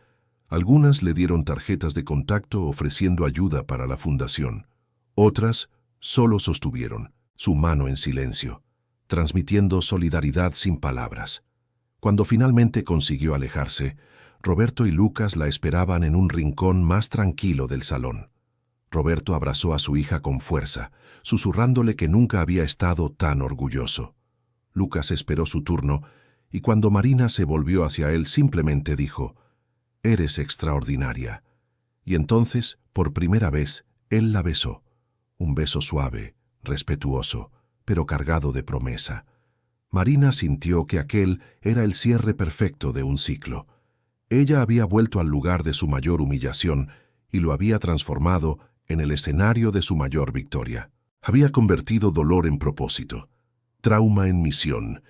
Algunas le dieron tarjetas de contacto ofreciendo ayuda para la fundación. Otras solo sostuvieron su mano en silencio, transmitiendo solidaridad sin palabras. Cuando finalmente consiguió alejarse, Roberto y Lucas la esperaban en un rincón más tranquilo del salón. Roberto abrazó a su hija con fuerza, susurrándole que nunca había estado tan orgulloso. Lucas esperó su turno, y cuando Marina se volvió hacia él simplemente dijo, «Eres extraordinaria». Y entonces, por primera vez, él la besó. Un beso suave, respetuoso, pero cargado de promesa. Marina sintió que aquel era el cierre perfecto de un ciclo. Ella había vuelto al lugar de su mayor humillación y lo había transformado en el escenario de su mayor victoria. Había convertido dolor en propósito, trauma en misión,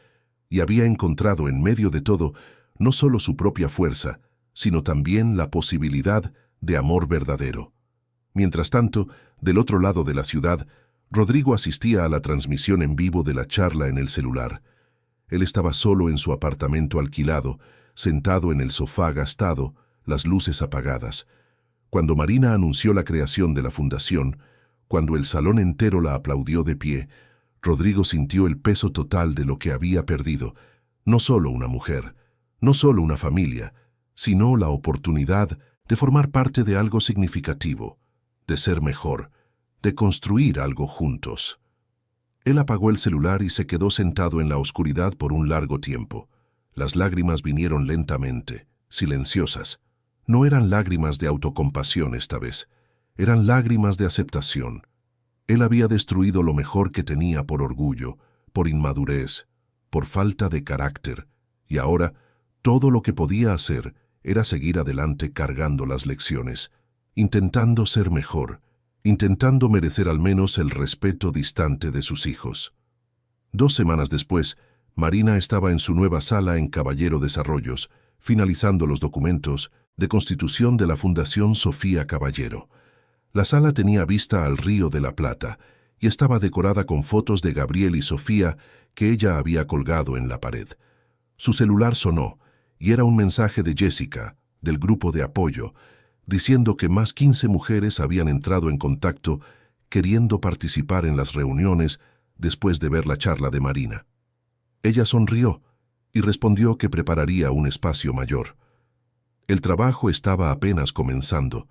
y había encontrado en medio de todo no solo su propia fuerza, sino también la posibilidad de amor verdadero. Mientras tanto, del otro lado de la ciudad, Rodrigo asistía a la transmisión en vivo de la charla en el celular. Él estaba solo en su apartamento alquilado, sentado en el sofá gastado, las luces apagadas. Cuando Marina anunció la creación de la fundación, cuando el salón entero la aplaudió de pie, Rodrigo sintió el peso total de lo que había perdido. No solo una mujer, no solo una familia, sino la oportunidad de formar parte de algo significativo, de ser mejor, de construir algo juntos. Él apagó el celular y se quedó sentado en la oscuridad por un largo tiempo. Las lágrimas vinieron lentamente, silenciosas. No eran lágrimas de autocompasión esta vez, eran lágrimas de aceptación. Él había destruido lo mejor que tenía por orgullo, por inmadurez, por falta de carácter, y ahora todo lo que podía hacer era seguir adelante cargando las lecciones, intentando ser mejor, intentando merecer al menos el respeto distante de sus hijos. 2 semanas después, Marina estaba en su nueva sala en Caballero Desarrollos, finalizando los documentos de constitución de la Fundación Sofía Caballero. La sala tenía vista al Río de la Plata y estaba decorada con fotos de Gabriel y Sofía que ella había colgado en la pared. Su celular sonó y era un mensaje de Jessica, del grupo de apoyo, diciendo que más 15 mujeres habían entrado en contacto queriendo participar en las reuniones después de ver la charla de Marina. Ella sonrió y respondió que prepararía un espacio mayor. El trabajo estaba apenas comenzando,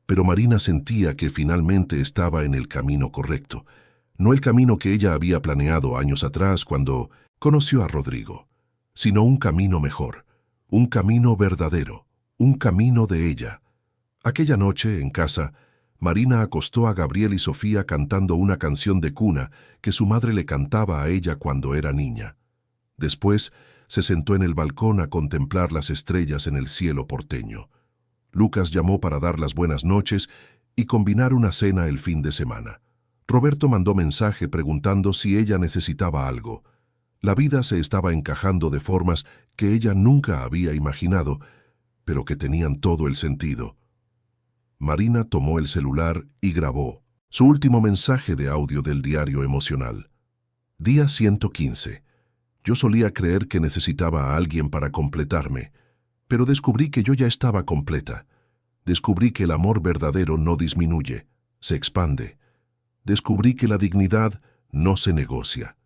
pero Marina sentía que finalmente estaba en el camino correcto, no el camino que ella había planeado años atrás cuando conoció a Rodrigo, sino un camino mejor, un camino verdadero, un camino de ella. Aquella noche, en casa, Marina acostó a Gabriel y Sofía cantando una canción de cuna que su madre le cantaba a ella cuando era niña. Después, se sentó en el balcón a contemplar las estrellas en el cielo porteño. Lucas llamó para dar las buenas noches y combinar una cena el fin de semana. Roberto mandó mensaje preguntando si ella necesitaba algo. La vida se estaba encajando de formas que ella nunca había imaginado, pero que tenían todo el sentido. Marina tomó el celular y grabó su último mensaje de audio del diario emocional. Día 115. Yo solía creer que necesitaba a alguien para completarme, pero descubrí que yo ya estaba completa. Descubrí que el amor verdadero no disminuye, se expande. Descubrí que la dignidad no se negocia.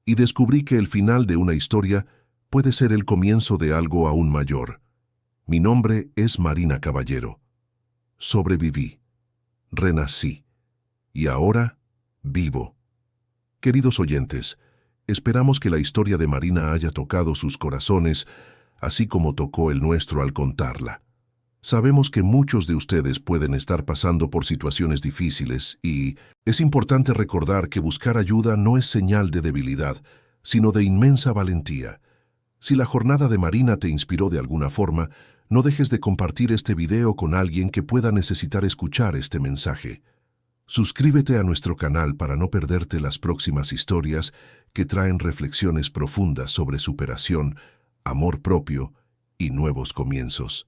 Y descubrí que el final de una historia puede ser el comienzo de algo aún mayor. Mi nombre es Marina Caballero. Sobreviví. Renací. Y ahora, vivo. Queridos oyentes, esperamos que la historia de Marina haya tocado sus corazones, así como tocó el nuestro al contarla. Sabemos que muchos de ustedes pueden estar pasando por situaciones difíciles y es importante recordar que buscar ayuda no es señal de debilidad, sino de inmensa valentía. Si la jornada de Marina te inspiró de alguna forma, no dejes de compartir este video con alguien que pueda necesitar escuchar este mensaje. Suscríbete a nuestro canal para no perderte las próximas historias que traen reflexiones profundas sobre superación, amor propio y nuevos comienzos.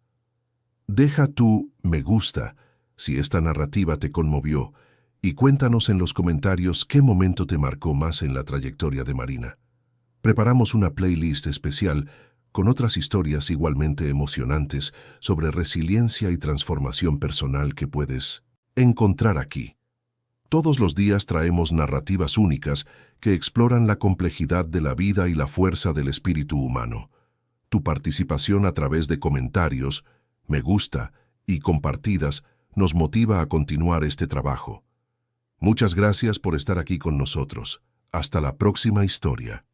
Deja tu me gusta si esta narrativa te conmovió y cuéntanos en los comentarios qué momento te marcó más en la trayectoria de Marina. Preparamos una playlist especial con otras historias igualmente emocionantes sobre resiliencia y transformación personal que puedes encontrar aquí. Todos los días traemos narrativas únicas que exploran la complejidad de la vida y la fuerza del espíritu humano. Tu participación a través de comentarios, me gusta y compartidas nos motiva a continuar este trabajo. Muchas gracias por estar aquí con nosotros. Hasta la próxima historia.